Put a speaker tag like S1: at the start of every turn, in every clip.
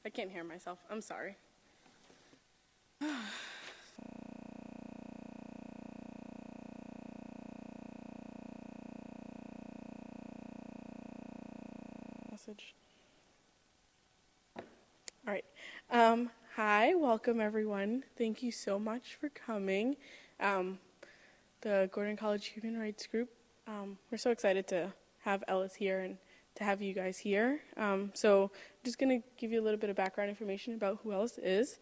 S1: I can't hear myself. I'm sorry. Message. All right. Hi, welcome everyone. Thank you so much for coming. The Gordon College Human Rights Group, we're so excited to have Ellis here and to have you guys here. So I'm just going to give you a little bit of background information about who Ellis is.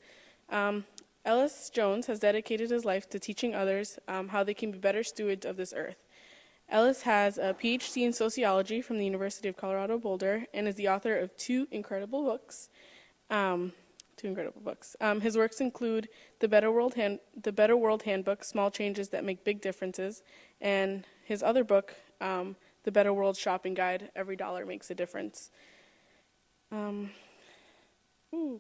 S1: Ellis Jones has dedicated his life to teaching others how they can be better stewards of this earth. Ellis has a PhD in sociology from the University of Colorado Boulder and is the author of two incredible books. His works include The Better World Handbook, Small Changes That Make Big Differences, and his other book, The Better World Shopping Guide, Every Dollar Makes a Difference.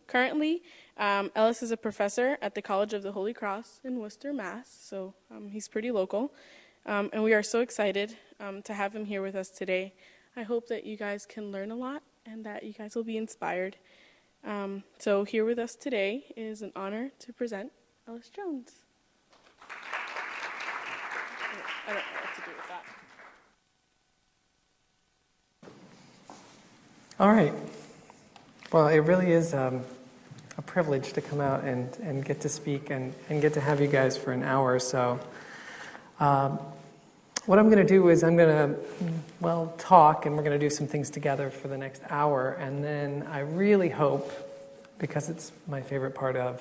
S1: Currently, Ellis is a professor at the College of the Holy Cross in Worcester, Mass., so he's pretty local. And we are so excited to have him here with us today. I hope that you guys can learn a lot and that you guys will be inspired. So here with us today is an honor to present Ellis Jones. I don't know what to do with that.
S2: All right. Well, it really is a privilege to come out and get to speak and get to have you guys for an hour or so. What I'm going to do is I'm going to, talk, and we're going to do some things together for the next hour. And then I really hope, because it's my favorite part of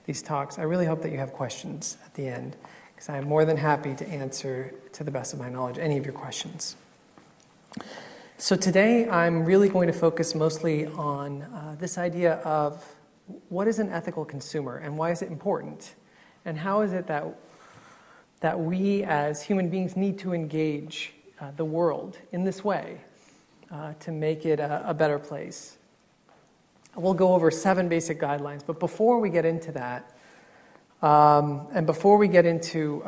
S2: these talks, I really hope that you have questions at the end, because I'm more than happy to answer, to the best of my knowledge, any of your questions. So today I'm really going to focus mostly on this idea of what is an ethical consumer and why is it important? And how is it that we as human beings need to engage the world in this way to make it a better place. We'll go over 7 basic guidelines, but before we get into that, and before we get into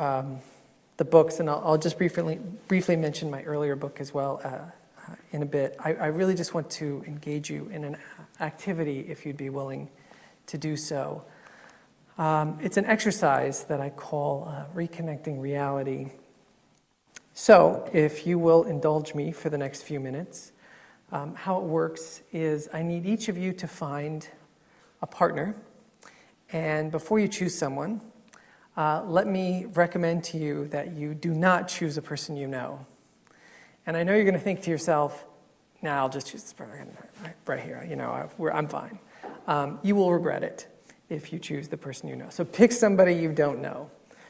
S2: the books, and I'll just briefly mention my earlier book as well in a bit, I really just want to engage you in an activity if you'd be willing to do so. It's an exercise that I call reconnecting reality. So, if you will indulge me for the next few minutes, how it works is I need each of you to find a partner, and before you choose someone, let me recommend to you that you do not choose a person you know. And I know you're going to think to yourself, nah, I'll just choose this person right here, I'm fine. You will regret it if you choose the person you know. So pick somebody you don't know.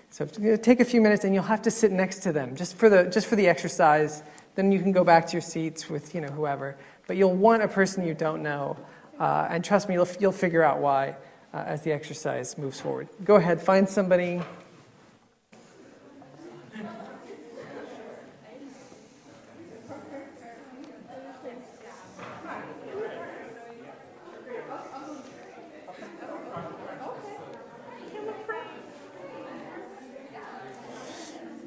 S2: So take a few minutes, and you'll have to sit next to them just for the exercise. Then you can go back to your seats with whoever. But you'll want a person you don't know, and trust me, you'll figure out why as the exercise moves forward. Go ahead, find somebody.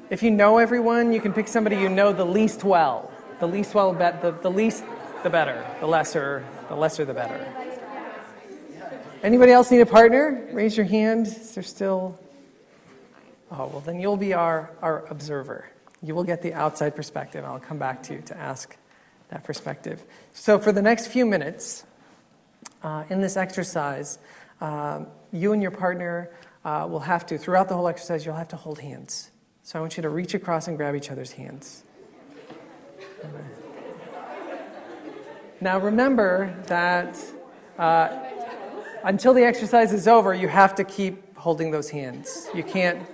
S2: If you know everyone, you can pick somebody you know the least well. The least well, the least, the better. The lesser, the better. Anybody else need a partner? Raise your hand. Is there still? Oh, well, then you'll be our observer. You will get the outside perspective. I'll come back to you to ask that perspective. So for the next few minutes, in this exercise, you and your partner will have to, throughout the whole exercise, you'll have to hold hands. So I want you to reach across and grab each other's hands. Now remember that until the exercise is over, you have to keep holding those hands. You can't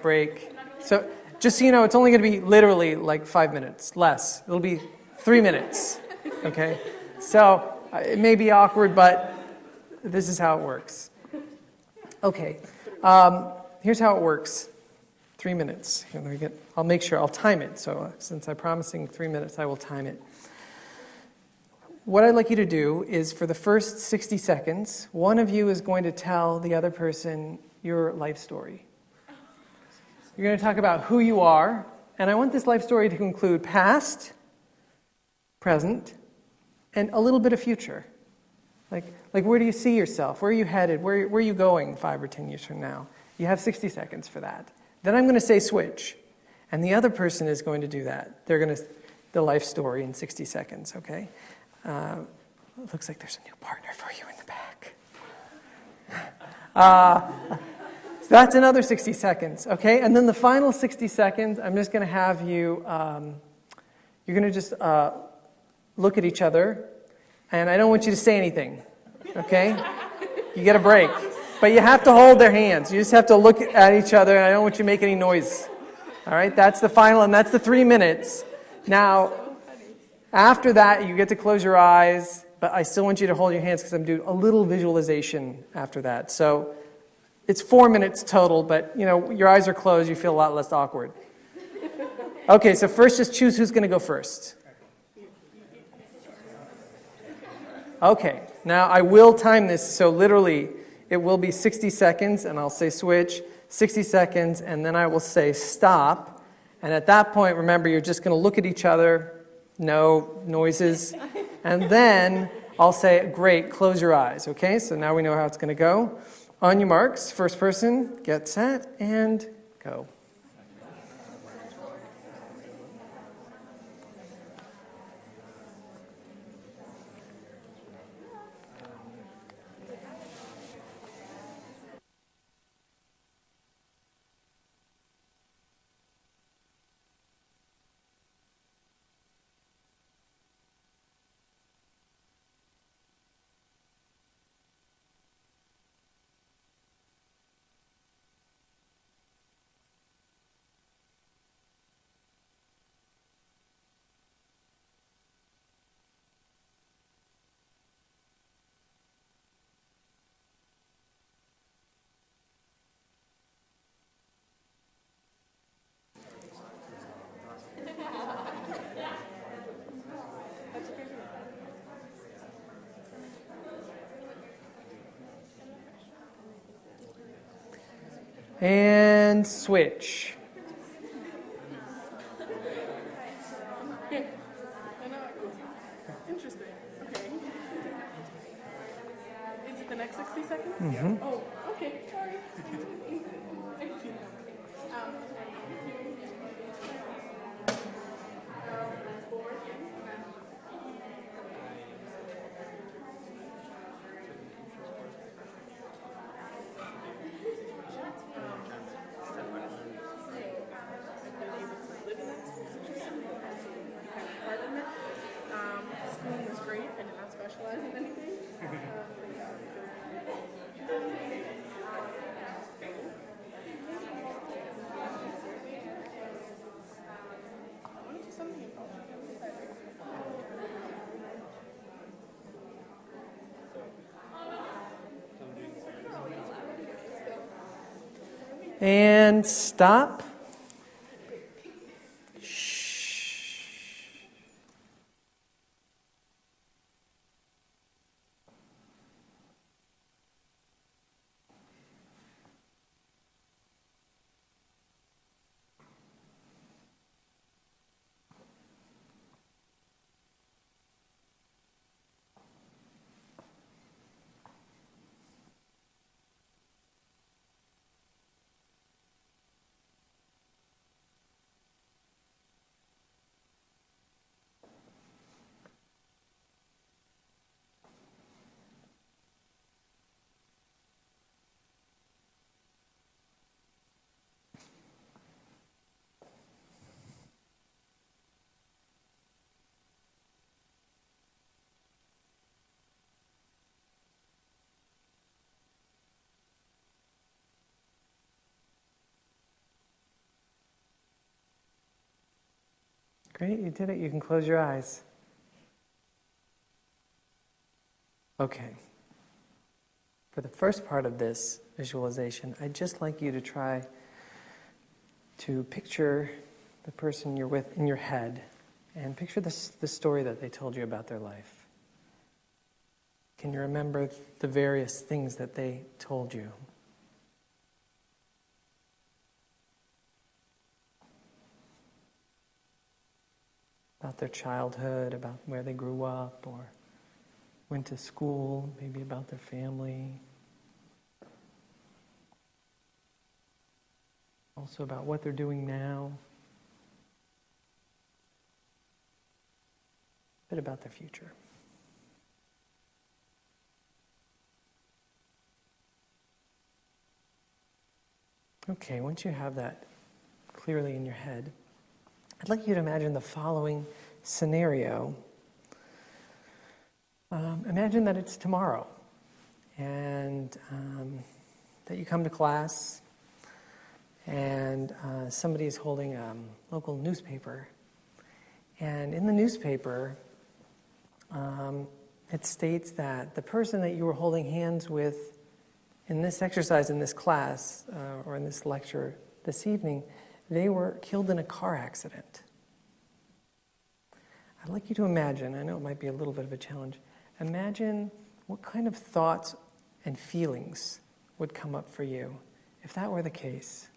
S2: break. So just so you know, it's only going to be literally like 5 minutes, less. It'll be 3 minutes, okay? So it may be awkward, but this is how it works. Okay, here's how it works. 3 minutes. I'll make sure, I'll time it. So since I'm promising 3 minutes, I will time it. What I'd like you to do is for the first 60 seconds, one of you is going to tell the other person your life story. You're going to talk about who you are, and I want this life story to include past, present, and a little bit of future. Like Like, where do you see yourself? Where are you headed? Where are you going 5 or 10 years from now? You have 60 seconds for that. Then I'm going to say switch. And the other person is going to do that. They're going to, the life story in 60 seconds, okay? It looks like there's a new partner for you in the back. So that's another 60 seconds, okay? And then the final 60 seconds, I'm just going to have you, you're going to just look at each other. And I don't want you to say anything, okay? You get a break. But you have to hold their hands. You just have to look at each other, and I don't want you to make any noise. All right? That's the final, and that's the 3 minutes. Now, after that, you get to close your eyes, but I still want you to hold your hands because I'm doing a little visualization after that. So it's 4 minutes total, but, you know, your eyes are closed. You feel a lot less awkward. Okay, so first just choose who's going to go first. Okay, now I will time this, so literally it will be 60 seconds, and I'll say switch, 60 seconds, and then I will say stop. And at that point, remember, you're just going to look at each other, no noises, and then I'll say, great, close your eyes, okay? So now we know how it's going to go. On your marks, first person, get set, and go. And switch.
S1: Interesting. Okay. Is it the next 60 seconds?
S2: Mm-hmm.
S1: Oh, okay. Sorry. Thank you. Schooling was great. I did not specialize in anything.
S2: And stop. Great, you did it. You can close your eyes. Okay. For the first part of this visualization, I'd just like you to try to picture the person you're with in your head and picture the story that they told you about their life. Can you remember the various things that they told you? About their childhood, about where they grew up, or went to school, maybe about their family. Also about what they're doing now. A bit about their future. Okay, once you have that clearly in your head, I'd like you to imagine the following scenario. Imagine that it's tomorrow, and that you come to class, and somebody is holding a local newspaper. And in the newspaper, it states that the person that you were holding hands with in this exercise, in this class, or in this lecture this evening, they were killed in a car accident. I'd like you to imagine, I know it might be a little bit of a challenge, imagine what kind of thoughts and feelings would come up for you if that were the case.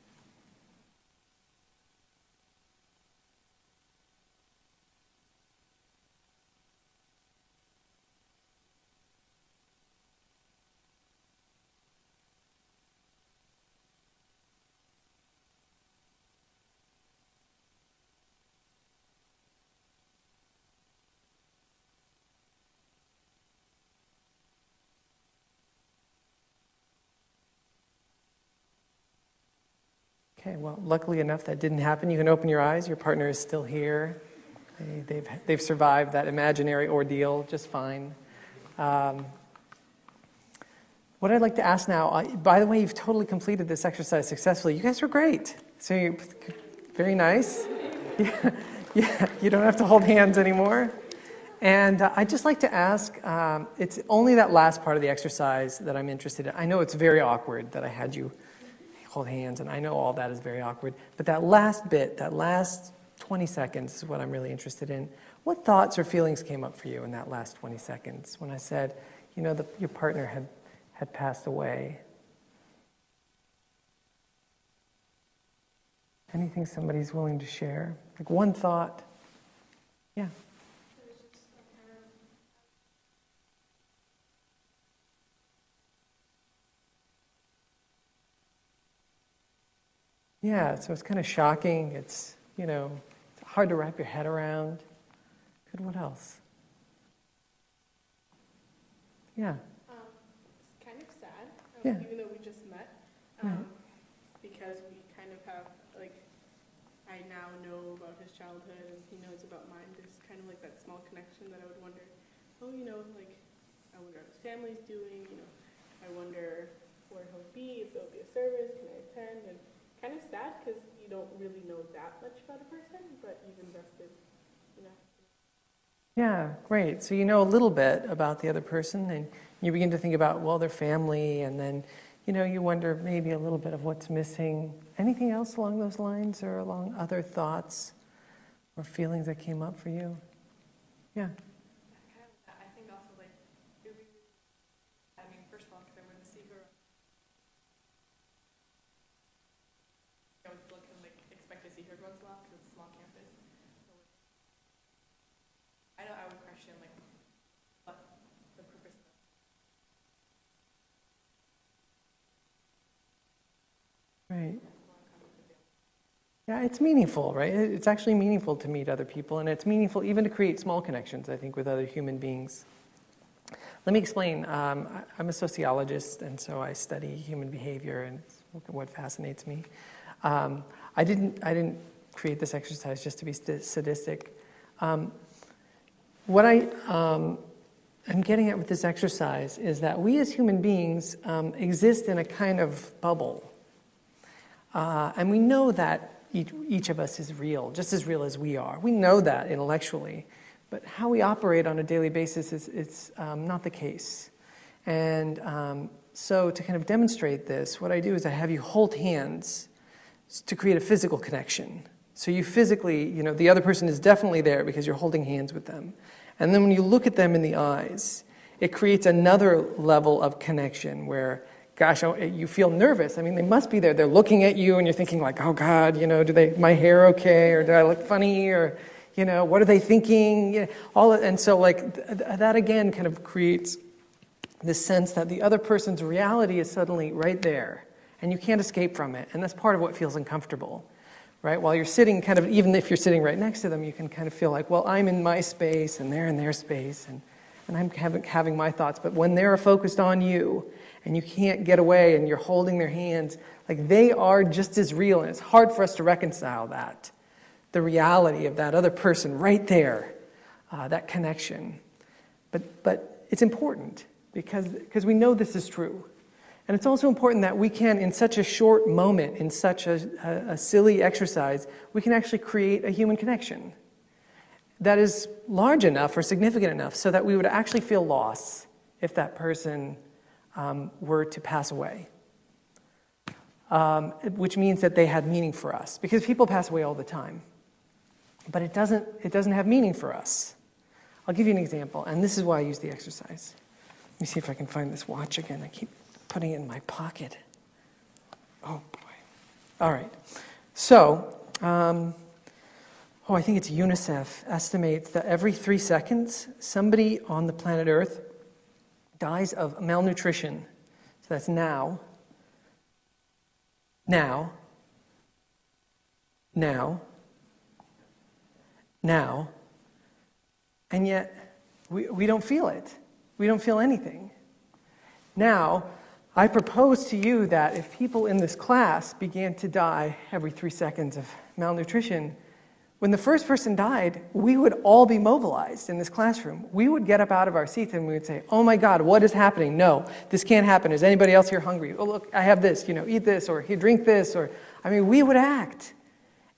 S2: Okay, well, luckily enough that didn't happen. You can open your eyes. Your partner is still here. They've survived that imaginary ordeal just fine. What I'd like to ask now, by the way, you've totally completed this exercise successfully. You guys were great. So very nice. Yeah, you don't have to hold hands anymore. And I'd just like to ask, it's only that last part of the exercise that I'm interested in. I know it's very awkward that I had you hold hands, and I know all that is very awkward. But that last bit, that last 20 seconds is what I'm really interested in. What thoughts or feelings came up for you in that last 20 seconds when I said, you know, your partner had passed away? Anything somebody's willing to share? Like one thought? Yeah. Yeah, so it's kind of shocking. It's, you know, it's hard to wrap your head around. Good, what else? Yeah.
S1: It's kind of sad,
S2: Yeah.
S1: even though we just met, because we kind of have, like, I now know about his childhood and he knows about mine. There's kind of like that small connection that I would wonder, oh, you know, like, I wonder how his family's doing, you know, I wonder where he'll be, if there'll be a service, can I attend, and kind of sad because you don't really know that much about a person, but you've invested, you know.
S2: Yeah, great. So you know a little bit about the other person, and you begin to think about, well, their family, and then, you know, you wonder maybe a little bit of what's missing. Anything else along those lines, or along other thoughts or feelings that came up for you? Yeah.
S3: I think also, like, it would be, I mean, first of all, because I wouldn't see her. I would look and, like, expect to see her once in a while because it's a small campus. So, I know I would question, like, what the purpose of it.
S2: Right. Yeah, it's meaningful, right? It's actually meaningful to meet other people, and it's meaningful even to create small connections, I think, with other human beings. Let me explain. I'm a sociologist, and so I study human behavior, and it's what fascinates me. I didn't create this exercise just to be sadistic. What I'm getting at with this exercise is that we as human beings exist in a kind of bubble. And we know that each of us is real, just as real as we are. We know that intellectually. But how we operate on a daily basis is not the case. And so to kind of demonstrate this, what I do is I have you hold hands to create a physical connection. So you physically, you know, the other person is definitely there because you're holding hands with them. And then when you look at them in the eyes, it creates another level of connection where, gosh, you feel nervous. I mean, they must be there. They're looking at you and you're thinking like, oh God, you know, my hair okay? Or do I look funny? Or, What are they thinking? And so that again kind of creates this sense that the other person's reality is suddenly right there, and you can't escape from it, and that's part of what feels uncomfortable, right? While you're sitting even if you're sitting right next to them, you can kind of feel like, well, I'm in my space, and they're in their space, and I'm having my thoughts, but when they're focused on you, and you can't get away, and you're holding their hands, they are just as real, and it's hard for us to reconcile that, the reality of that other person right there, that connection. But it's important, because we know this is true. And it's also important that we can, in such a short moment, in such a silly exercise, we can actually create a human connection that is large enough or significant enough so that we would actually feel loss if that person were to pass away. Which means that they had meaning for us. Because people pass away all the time. But it doesn't have meaning for us. I'll give you an example, and this is why I use the exercise. Let me see if I can find this watch again. I keep putting it in my pocket. Oh, boy. All right. So, I think it's UNICEF estimates that every 3 seconds, somebody on the planet Earth dies of malnutrition. So that's now, and yet we don't feel it. We don't feel anything. Now, I propose to you that if people in this class began to die every 3 seconds of malnutrition, when the first person died, we would all be mobilized in this classroom. We would get up out of our seats and we would say, oh my God, what is happening? No, this can't happen. Is anybody else here hungry? Oh, look, I have this, eat this, or here, drink this, we would act.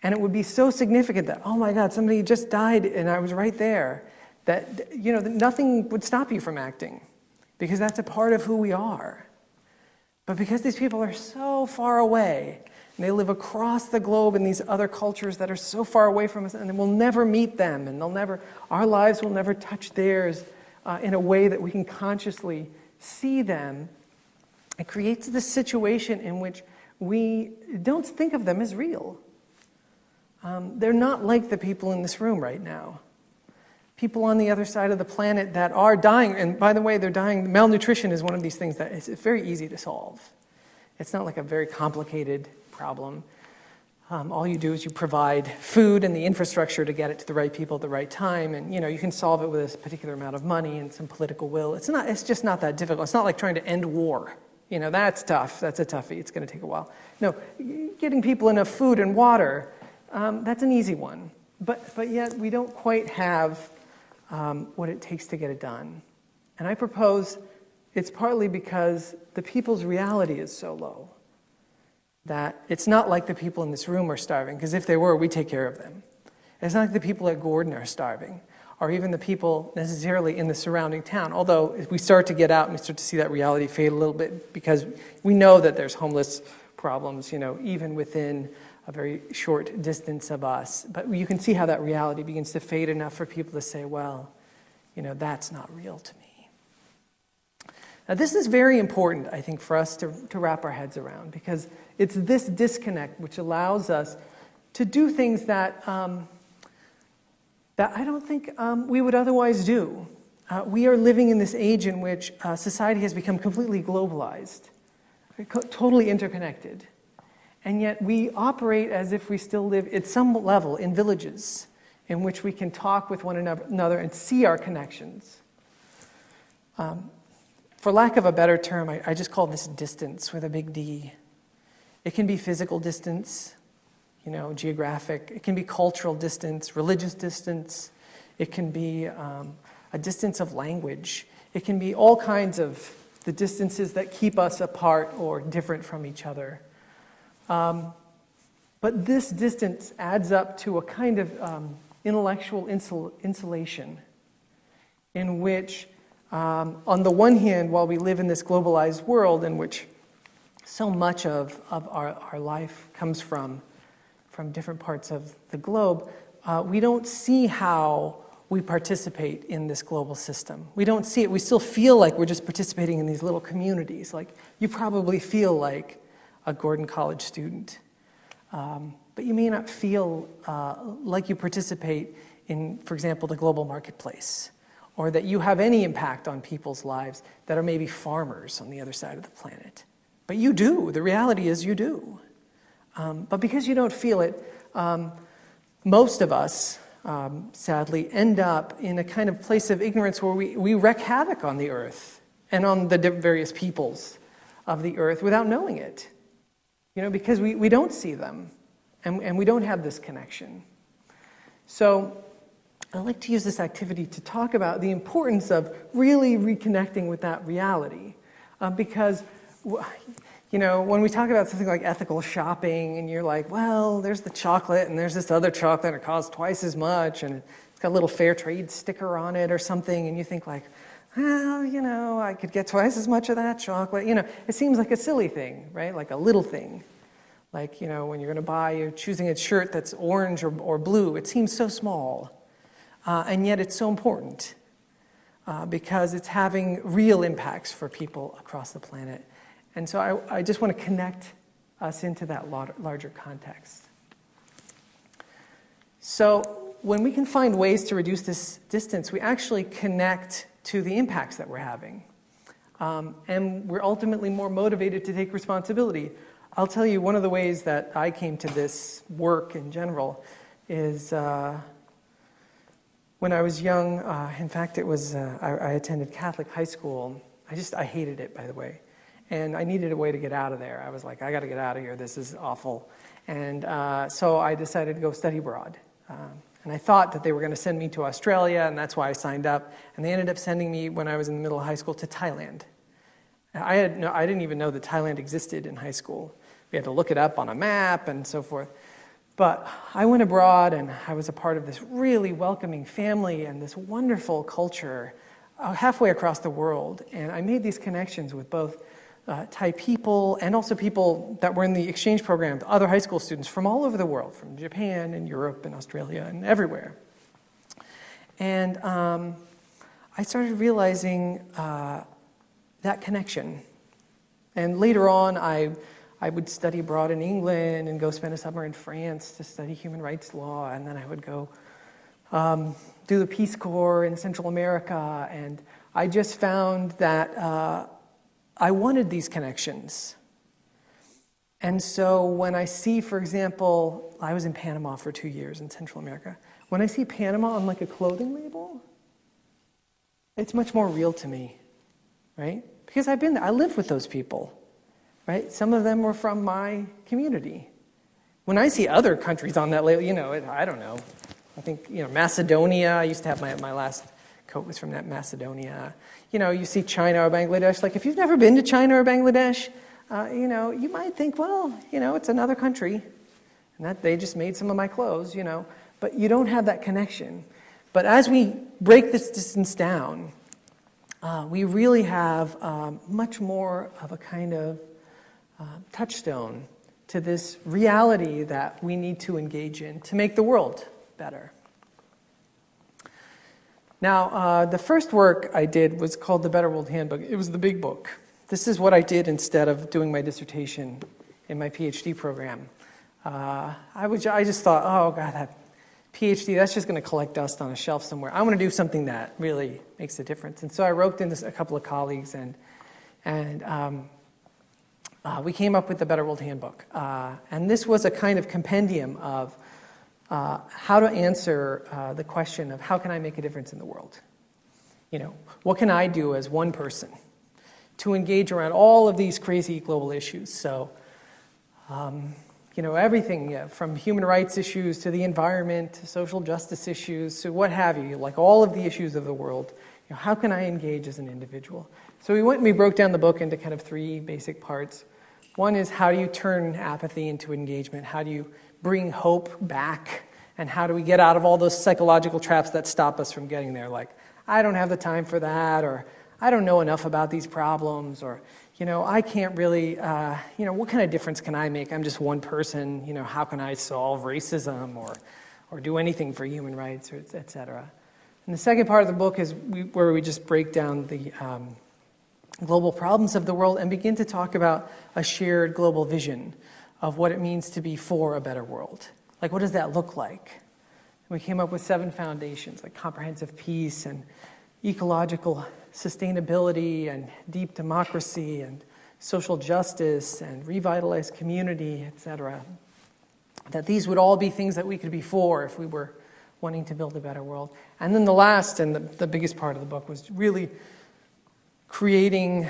S2: And it would be so significant that, oh my God, somebody just died and I was right there, that, nothing would stop you from acting, because that's a part of who we are. But because these people are so far away, and they live across the globe in these other cultures that are so far away from us, and we'll never meet them, and our lives will never touch theirs in a way that we can consciously see them, it creates this situation in which we don't think of them as real. They're not like the people in this room right now. People on the other side of the planet that are dying, and by the way, they're dying. Malnutrition is one of these things that it's very easy to solve. It's not like a very complicated problem. All you do is you provide food and the infrastructure to get it to the right people at the right time, and you can solve it with a particular amount of money and some political will. It's just not that difficult. It's not like trying to end war. That's tough. That's a toughie. It's going to take a while. No, getting people enough food and water, that's an easy one. But yet we don't quite have what it takes to get it done. And I propose it's partly because the people's reality is so low that it's not like the people in this room are starving, because if they were, we take care of them. It's not like the people at Gordon are starving, or even the people necessarily in the surrounding town, although if we start to get out and we start to see that reality fade a little bit, because we know that there's homeless problems, even within a very short distance of us. But you can see how that reality begins to fade enough for people to say, well, that's not real to me. Now, this is very important, I think, for us to wrap our heads around, because it's this disconnect which allows us to do things that I don't think we would otherwise do. We are living in this age in which society has become completely globalized, totally interconnected. And yet we operate as if we still live at some level in villages in which we can talk with one another and see our connections. For lack of a better term, I just call this distance with a big D. It can be physical distance, geographic. It can be cultural distance, religious distance. It can be a distance of language. It can be all kinds of the distances that keep us apart or different from each other. But this distance adds up to a kind of intellectual insulation in which, on the one hand, while we live in this globalized world in which so much of our life comes from different parts of the globe, we don't see how we participate in this global system. We don't see it. We still feel like we're just participating in these little communities. Like, you probably feel like a Gordon College student. but you may not feel like you participate in, for example, the global marketplace, or that you have any impact on people's lives that are maybe farmers on the other side of the planet. But you do. The reality is you do. But because you don't feel it, most of us, sadly, end up in a kind of place of ignorance where we wreak havoc on the earth and on the various peoples of the earth without knowing it. Because we don't see them, and we don't have this connection. So I'd like to use this activity to talk about the importance of really reconnecting with that reality. Because, when we talk about something like ethical shopping, and you're like, well, there's the chocolate, and there's this other chocolate, and it costs twice as much, and it's got a little fair trade sticker on it or something, and you think like, well, I could get twice as much of that chocolate. It seems like a silly thing, right? Like a little thing. Like, when you're you're choosing a shirt that's orange or blue, it seems so small. And yet it's so important because it's having real impacts for people across the planet. And so I just want to connect us into that larger context. So when we can find ways to reduce this distance, we actually connect to the impacts that we're having. And we're ultimately more motivated to take responsibility. I'll tell you one of the ways that I came to this work in general is when I was young. In fact, it was I attended Catholic high school. I hated it, by the way. And I needed a way to get out of there. I was like, I got to get out of here. This is awful. And so I decided to go study abroad. And I thought that they were going to send me to Australia, and that's why I signed up. And they ended up sending me, when I was in the middle of high school, to Thailand. I didn't even know that Thailand existed in high school. We had to look it up on a map and so forth. But I went abroad, and I was a part of this really welcoming family and this wonderful culture halfway across the world. And I made these connections with both Thai people and also people that were in the exchange program, other high school students from all over the world, from Japan and Europe and Australia and everywhere. And I started realizing that connection. And later on, I would study abroad in England and go spend a summer in France to study human rights law, and then I would go do the Peace Corps in Central America, and I just found that I wanted these connections. And so when I see, for example, I was in Panama for 2 years in Central America. When I see Panama on like a clothing label, it's much more real to me, right? Because I've been there. I lived with those people, right? Some of them were from my community. When I see other countries on that label, I don't know. I think, Macedonia, I used to have my last coat was from that Macedonia. You see China or Bangladesh. Like, if you've never been to China or Bangladesh, you might think, well, it's another country, and that they just made some of my clothes, But you don't have that connection. But as we break this distance down, we really have much more of a kind of touchstone to this reality that we need to engage in to make the world better. Now, the first work I did was called The Better World Handbook. It was the big book. This is what I did instead of doing my dissertation in my PhD program. I just thought, oh, God, that PhD, that's just going to collect dust on a shelf somewhere. I want to do something that really makes a difference. And so I roped in a couple of colleagues, and we came up with The Better World Handbook. And this was a kind of compendium of how to answer the question of how can I make a difference in the world? What can I do as one person to engage around all of these crazy global issues? So, everything from human rights issues to the environment, to social justice issues, to what have you, like all of the issues of the world. How can I engage as an individual? So we broke down the book into kind of 3 basic parts. One is, how do you turn apathy into engagement? How do you bring hope back? And how do we get out of all those psychological traps that stop us from getting there? Like, I don't have the time for that, or I don't know enough about these problems, or, I can't really, what kind of difference can I make? I'm just one person, how can I solve racism or do anything for human rights, or et cetera. And the second part of the book is where we just break down the global problems of the world and begin to talk about a shared global vision of what it means to be for a better world. Like, what does that look like? And we came up with 7 foundations, like comprehensive peace and ecological sustainability and deep democracy and social justice and revitalized community, etc. That these would all be things that we could be for if we were wanting to build a better world. And then the last and the biggest part of the book was really creating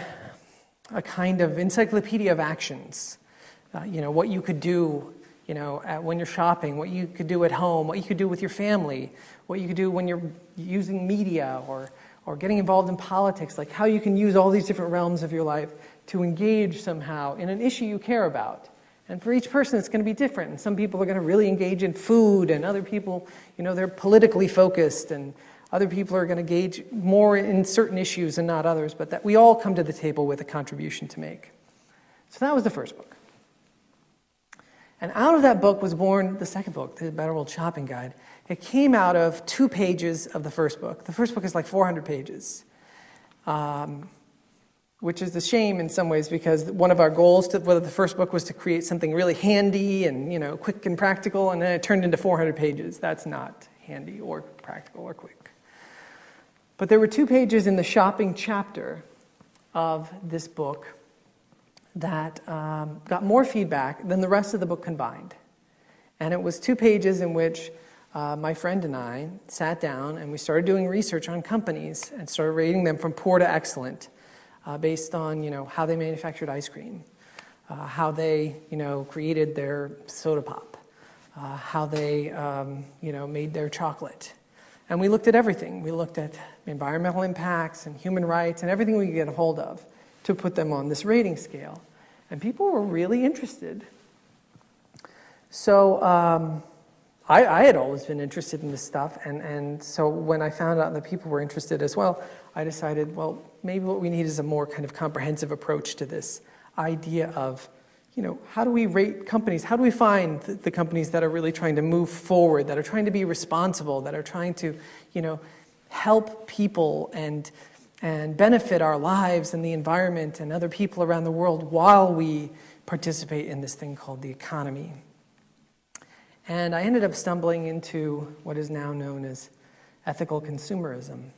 S2: a kind of encyclopedia of actions. What you could do, when you're shopping, what you could do at home, what you could do with your family, what you could do when you're using media or getting involved in politics, like how you can use all these different realms of your life to engage somehow in an issue you care about. And for each person, it's going to be different. And some people are going to really engage in food, and other people, they're politically focused, and other people are going to engage more in certain issues and not others, but that we all come to the table with a contribution to make. So that was the first book. And out of that book was born the second book, The Better World Shopping Guide. It came out of 2 pages of the first book. The first book is like 400 pages. Which is a shame in some ways, because one of our goals with the first book was to create something really handy and quick and practical, and then it turned into 400 pages. That's not handy or practical or quick. But there were 2 pages in the shopping chapter of this book that got more feedback than the rest of the book combined. And it was 2 pages in which my friend and I sat down and we started doing research on companies and started rating them from poor to excellent. Based on how they manufactured ice cream, how they created their soda pop, how they made their chocolate, and we looked at everything. We looked at environmental impacts and human rights and everything we could get a hold of to put them on this rating scale, and people were really interested. So I had always been interested in this stuff, and so when I found out that people were interested as well, I decided, well, maybe what we need is a more kind of comprehensive approach to this idea of, how do we rate companies? How do we find the companies that are really trying to move forward, that are trying to be responsible, that are trying to, help people and benefit our lives and the environment and other people around the world while we participate in this thing called the economy? And I ended up stumbling into what is now known as ethical consumerism.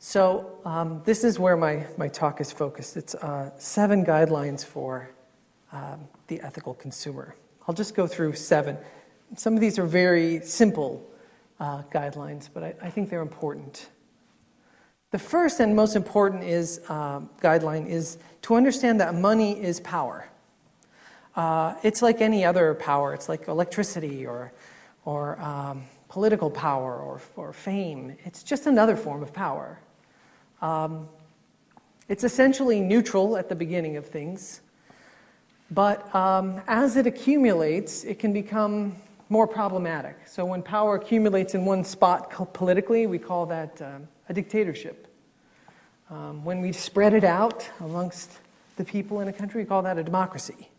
S2: So this is where my talk is focused. It's 7 guidelines for the ethical consumer. I'll just go through 7. Some of these are very simple guidelines, but I think they're important. The first and most important guideline is to understand that money is power. It's like any other power. It's like electricity or political power or fame. It's just another form of power. It's essentially neutral at the beginning of things, but as it accumulates, it can become more problematic. So when power accumulates in one spot politically, we call that a dictatorship. When we spread it out amongst the people in a country, we call that a democracy.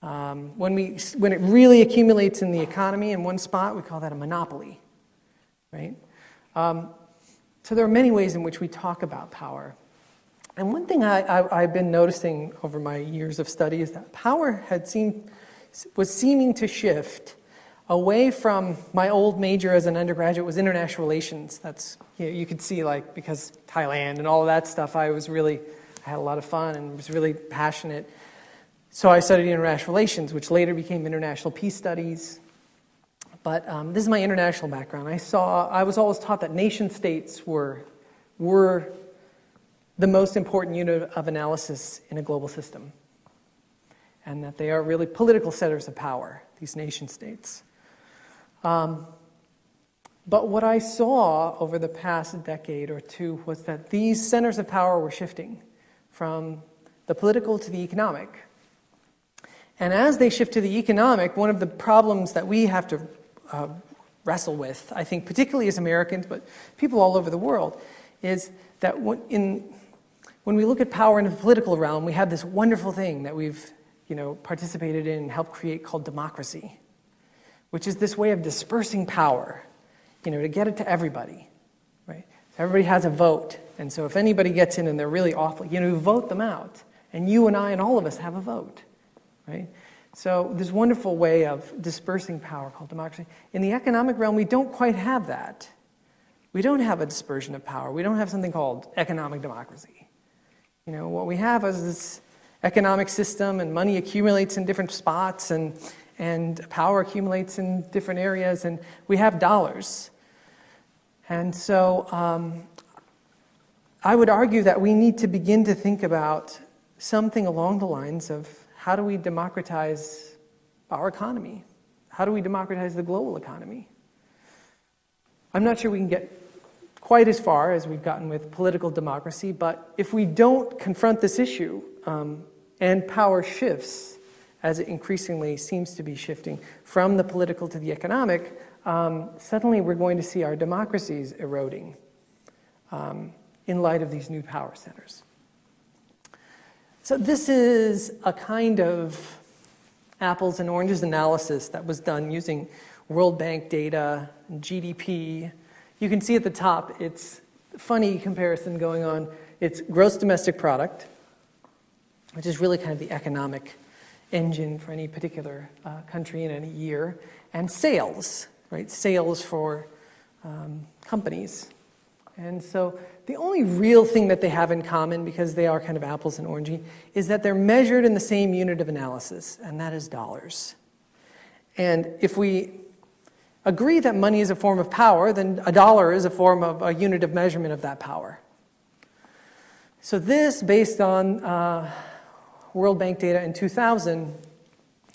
S2: When it really accumulates in the economy in one spot, we call that a monopoly, right? So there are many ways in which we talk about power. And one thing I've been noticing over my years of study is that power was seeming to shift away from my old major as an undergraduate was international relations. That's, you could see, like, because Thailand and all of that stuff, I had a lot of fun and was really passionate. So I studied international relations, which later became international peace studies. But this is my international background. I was always taught that nation states were the most important unit of analysis in a global system, and that they are really political centers of power, these nation states. But what I saw over the past decade or two was that these centers of power were shifting from the political to the economic. And as they shift to the economic, one of the problems that we have to wrestle with, I think particularly as Americans, but people all over the world, is that when we look at power in the political realm, we have this wonderful thing that we've participated in and helped create called democracy, which is this way of dispersing power, to get it to everybody, right? So everybody has a vote, and so if anybody gets in and they're really awful, you vote them out, and you and I and all of us have a vote, right? So this wonderful way of dispersing power called democracy. In the economic realm, we don't quite have that. We don't have a dispersion of power. We don't have something called economic democracy. You know, what we have is this economic system, and money accumulates in different spots, and power accumulates in different areas, and we have dollars. And so I would argue that we need to begin to think about something along the lines of how do we democratize our economy? How do we democratize the global economy? I'm not sure we can get quite as far as we've gotten with political democracy, but if we don't confront this issue, and power shifts, as it increasingly seems to be shifting from the political to the economic, suddenly we're going to see our democracies eroding in light of these new power centers. So this is a kind of apples and oranges analysis that was done using World Bank data, GDP. You can see at the top, it's a funny comparison going on. It's gross domestic product, which is really kind of the economic engine for any particular country in any year, and sales, right? Sales for companies. And so the only real thing that they have in common, because they are kind of apples and orangey, is that they're measured in the same unit of analysis, and that is dollars. And if we agree that money is a form of power, then a dollar is a form of a unit of measurement of that power. So this, based on World Bank data in 2000,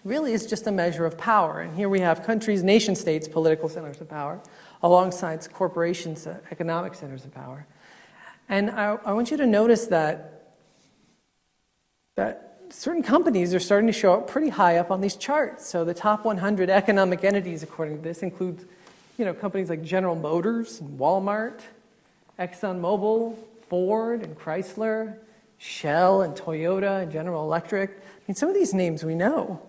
S2: really is just a measure of power. And here we have countries, nation states, political centers of power, alongside corporations, economic centers of power. And I want you to notice that certain companies are starting to show up pretty high up on these charts. So the top 100 economic entities, according to this, include, companies like General Motors and Walmart, ExxonMobil, Ford and Chrysler, Shell and Toyota and General Electric. I mean, some of these names we know.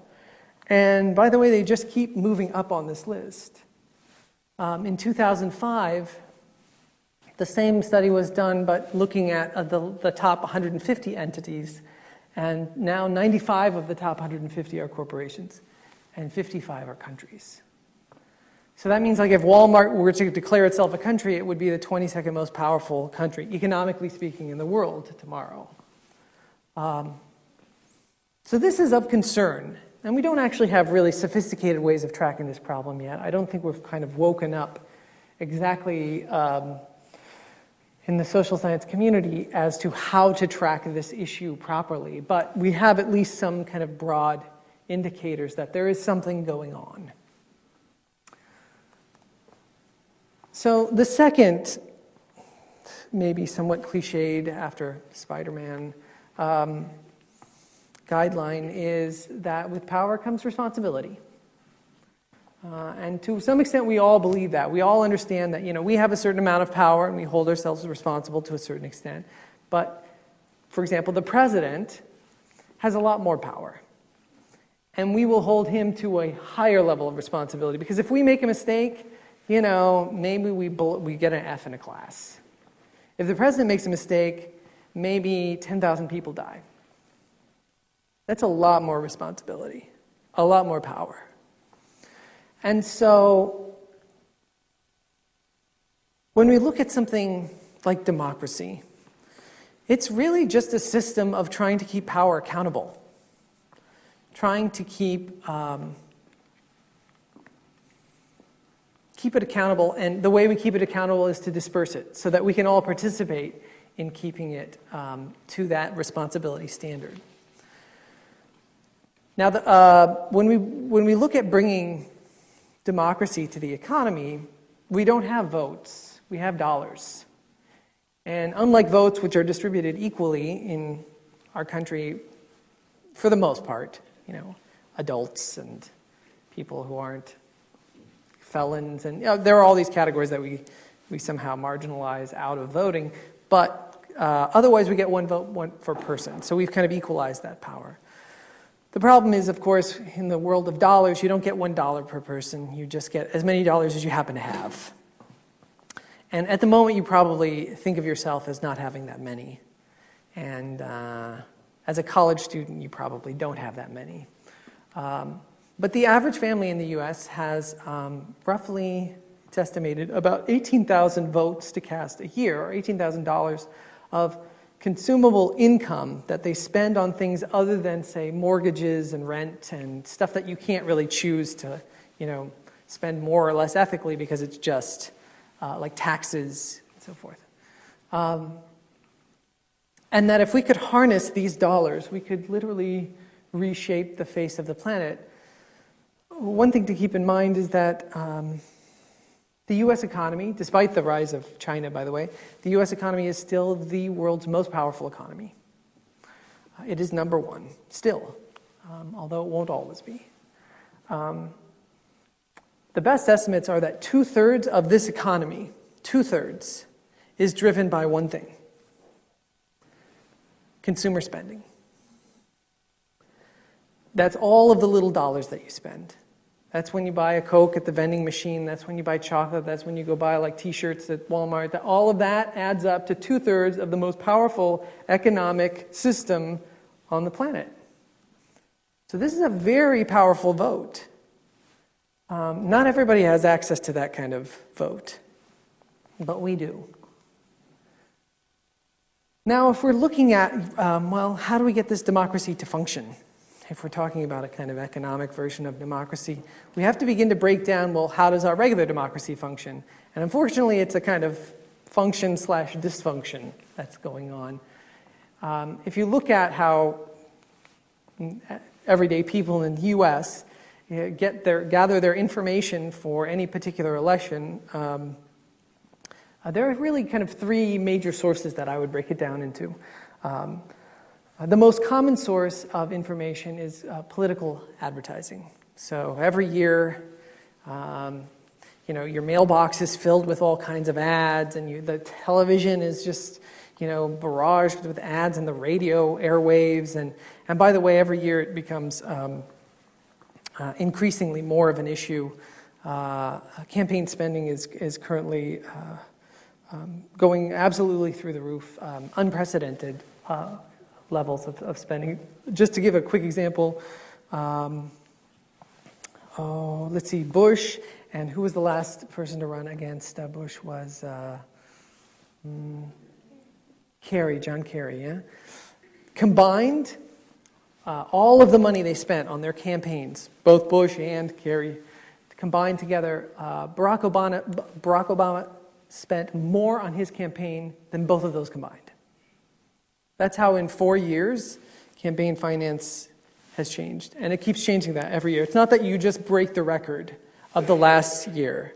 S2: And by the way, they just keep moving up on this list. In 2005, the same study was done, but looking at the top 150 entities. And now 95 of the top 150 are corporations, and 55 are countries. So that means, like, if Walmart were to declare itself a country, it would be the 22nd most powerful country, economically speaking, in the world tomorrow. So this is of concern. And we don't actually have really sophisticated ways of tracking this problem yet. I don't think we've kind of woken up exactly in the social science community as to how to track this issue properly. But we have at least some kind of broad indicators that there is something going on. So the second, maybe somewhat cliched after Spider-Man, guideline is that with power comes responsibility. And to some extent, we all believe that. We all understand that, we have a certain amount of power and we hold ourselves responsible to a certain extent. But, for example, the president has a lot more power. And we will hold him to a higher level of responsibility. Because if we make a mistake, maybe we get an F in a class. If the president makes a mistake, maybe 10,000 people die. That's a lot more responsibility, a lot more power. And so when we look at something like democracy, it's really just a system of trying to keep power accountable, trying to keep it accountable. And the way we keep it accountable is to disperse it so that we can all participate in keeping it to that responsibility standard. Now, when we look at bringing democracy to the economy, we don't have votes. We have dollars. And unlike votes, which are distributed equally in our country, for the most part, adults and people who aren't felons, and there are all these categories that we somehow marginalize out of voting, but otherwise we get one vote, one per person. So we've kind of equalized that power. The problem is, of course, in the world of dollars, you don't get $1 per person. You just get as many dollars as you happen to have. And at the moment, you probably think of yourself as not having that many. And as a college student, you probably don't have that many. But the average family in the U.S. has roughly, it's estimated, about 18,000 votes to cast a year, or $18,000 of consumable income that they spend on things other than, say, mortgages and rent and stuff that you can't really choose to, spend more or less ethically because it's just like taxes and so forth. And that if we could harness these dollars, we could literally reshape the face of the planet. One thing to keep in mind is that the U.S. economy, despite the rise of China, by the way, the U.S. economy is still the world's most powerful economy. It is number one, still, although it won't always be. The best estimates are that 2/3 of this economy, 2/3, is driven by one thing: consumer spending. That's all of the little dollars that you spend. That's when you buy a Coke at the vending machine. That's when you buy chocolate. That's when you go buy like T-shirts at Walmart. All of that adds up to 2/3 of the most powerful economic system on the planet. So this is a very powerful vote. Not everybody has access to that kind of vote, but we do. Now, if we're looking at, how do we get this democracy to function? If we're talking about a kind of economic version of democracy, we have to begin to break down, how does our regular democracy function? And unfortunately, it's a kind of function/dysfunction that's going on. If you look at how everyday people in the U.S. gather their information for any particular election, there are really kind of three major sources that I would break it down into. The most common source of information is political advertising. So every year, your mailbox is filled with all kinds of ads, and the television is just, barraged with ads, and the radio airwaves. And by the way, every year it becomes increasingly more of an issue. Campaign spending is currently going absolutely through the roof, unprecedented levels of spending. Just to give a quick example, let's see, Bush, and who was the last person to run against Bush was John Kerry, yeah? Combined, all of the money they spent on their campaigns, both Bush and Kerry, combined together, Barack Obama spent more on his campaign than both of those combined. That's how in 4 years, campaign finance has changed. And it keeps changing that every year. It's not that you just break the record of the last year.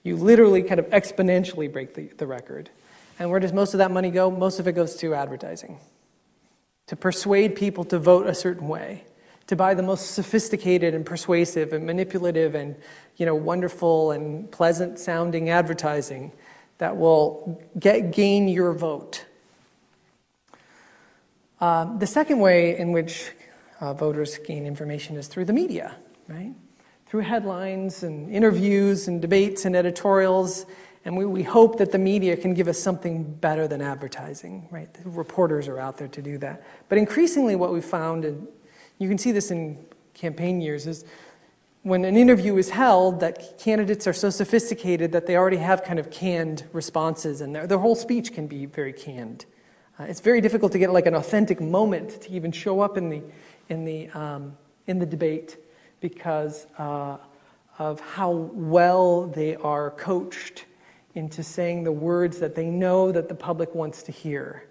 S2: You literally kind of exponentially break the record. And where does most of that money go? Most of it goes to advertising. To persuade people to vote a certain way. To buy the most sophisticated and persuasive and manipulative and wonderful and pleasant sounding advertising that will gain your vote. The second way in which voters gain information is through the media, right? Through headlines and interviews and debates and editorials. And we hope that the media can give us something better than advertising, right? The reporters are out there to do that. But increasingly what we've found, and you can see this in campaign years, is when an interview is held, that candidates are so sophisticated that they already have kind of canned responses, and their whole speech can be very canned. It's very difficult to get like an authentic moment to even show up in the debate because of how well they are coached into saying the words that they know that the public wants to hear.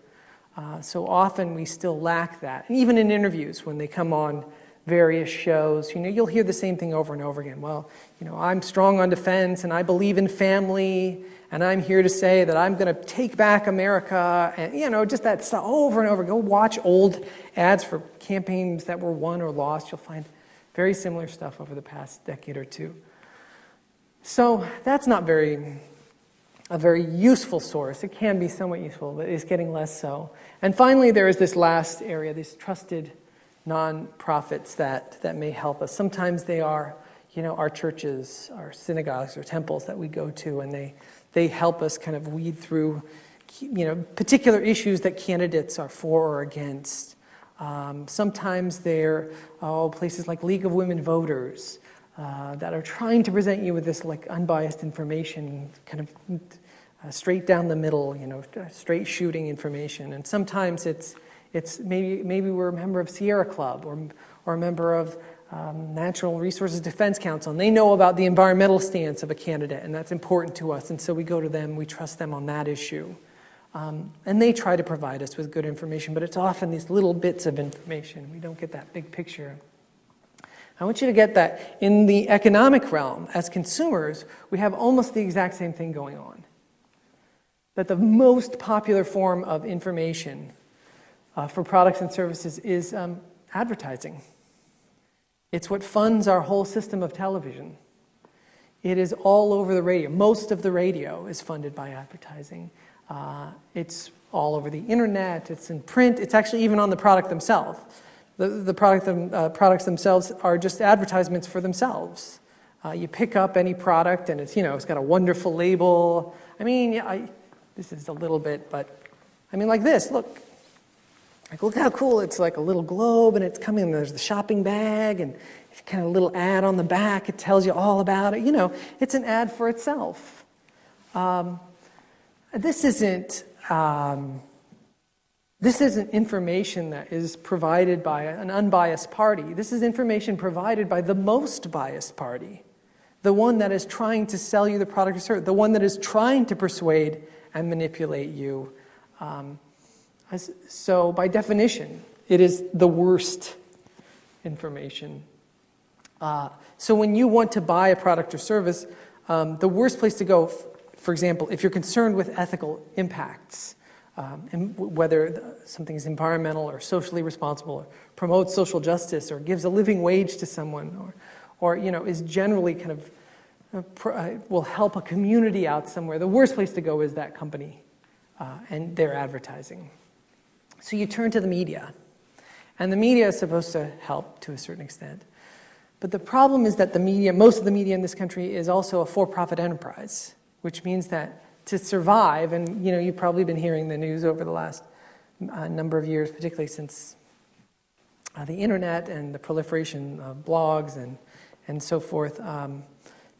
S2: So often we still lack that. And even in interviews, when they come on various shows, you'll hear the same thing over and over again. Well, I'm strong on defense, and I believe in family, and I'm here to say that I'm going to take back America, and just that stuff over and over. Go watch old ads for campaigns that were won or lost. You'll find very similar stuff over the past decade or two. So that's not a very useful source. It can be somewhat useful, but it's getting less so. And finally, there is this last area, these trusted nonprofits that may help us. Sometimes they are, our churches, our synagogues, or temples that we go to, and they help us kind of weed through, particular issues that candidates are for or against. Sometimes they're places like League of Women Voters that are trying to present you with this like unbiased information, kind of straight down the middle, straight shooting information. And sometimes it's maybe we're a member of Sierra Club or a member of Natural Resources Defense Council, and they know about the environmental stance of a candidate, and that's important to us, and so we go to them, we trust them on that issue. And they try to provide us with good information, but it's often these little bits of information. We don't get that big picture. I want you to get that in the economic realm, as consumers, we have almost the exact same thing going on. That the most popular form of information for products and services is advertising. It's what funds our whole system of television. It is all over the radio. Most of the radio is funded by advertising. It's all over the internet. It's in print. It's actually even on the product themselves. The products themselves are just advertisements for themselves. You pick up any product and it's got a wonderful label. I mean, this is a little bit, but I mean like this, look. Like, look how cool, it's like a little globe and it's coming, there's the shopping bag and kind of a little ad on the back, it tells you all about it. It's an ad for itself. This isn't information that is provided by an unbiased party. This is information provided by the most biased party, the one that is trying to sell you the product or service, the one that is trying to persuade and manipulate you. So by definition, it is the worst information. So when you want to buy a product or service, the worst place to go, for example, if you're concerned with ethical impacts, and whether something is environmental or socially responsible, or promotes social justice, or gives a living wage to someone, or is generally kind of will help a community out somewhere, the worst place to go is that company and their advertising. So you turn to the media, and the media is supposed to help to a certain extent. But the problem is that the media, most of the media in this country, is also a for-profit enterprise, which means that to survive, and you've probably been hearing the news over the last number of years, particularly since the internet and the proliferation of blogs and so forth,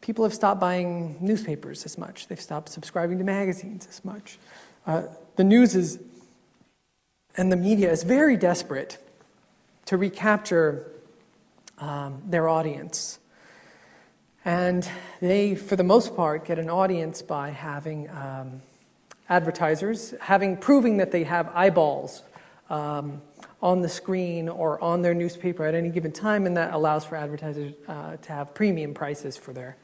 S2: people have stopped buying newspapers as much. They've stopped subscribing to magazines as much. The news and the media is very desperate to recapture their audience. And they, for the most part, get an audience by having advertisers, proving that they have eyeballs on the screen or on their newspaper at any given time, and that allows for advertisers to have premium prices for their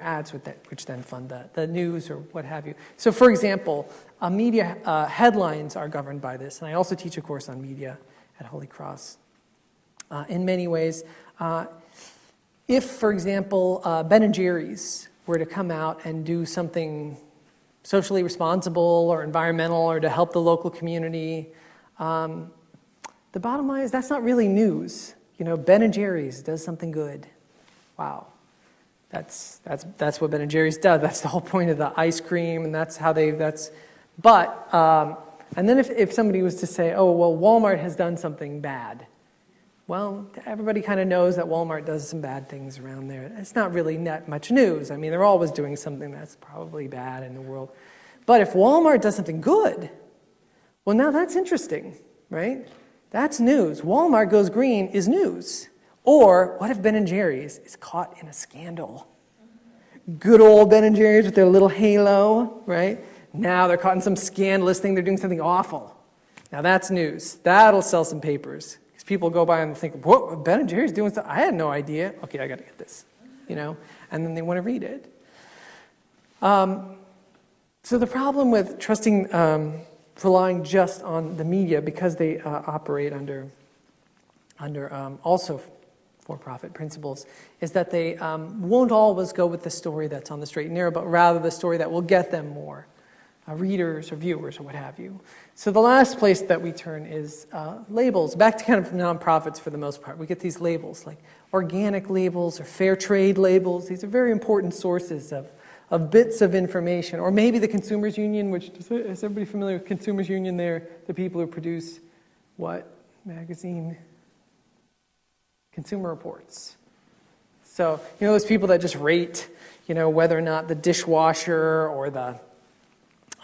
S2: ads, which then fund the news or what have you. So, for example, media headlines are governed by this, and I also teach a course on media at Holy Cross. In many ways, if, for example, Ben & Jerry's were to come out and do something socially responsible or environmental or to help the local community, the bottom line is that's not really news. Ben & Jerry's does something good. Wow. That's what Ben & Jerry's does. That's the whole point of the ice cream, and that's how but, and then if somebody was to say, oh, well, Walmart has done something bad. Well, everybody kind of knows that Walmart does some bad things around there. It's not really that much news. I mean, they're always doing something that's probably bad in the world. But if Walmart does something good, well, now that's interesting, right? That's news. Walmart goes green is news. Or what if Ben & Jerry's is caught in a scandal? Good old Ben & Jerry's with their little halo, right? Now they're caught in some scandalous thing. They're doing something awful. Now that's news. That'll sell some papers. Because people go by and think, what, Ben & Jerry's doing stuff? I had no idea. Okay, I got to get this, and then they want to read it. So the problem with trusting, relying just on the media, because they operate under also for-profit principles, is that they won't always go with the story that's on the straight and narrow, but rather the story that will get them more readers or viewers or what have you. So the last place that we turn is labels. Back to kind of nonprofits for the most part. We get these labels like organic labels or fair trade labels. These are very important sources of bits of information. Or maybe the Consumers Union, which is everybody familiar with Consumers Union? They're the people who produce what? magazine, Consumer Reports. So, those people that just rate, whether or not the dishwasher or the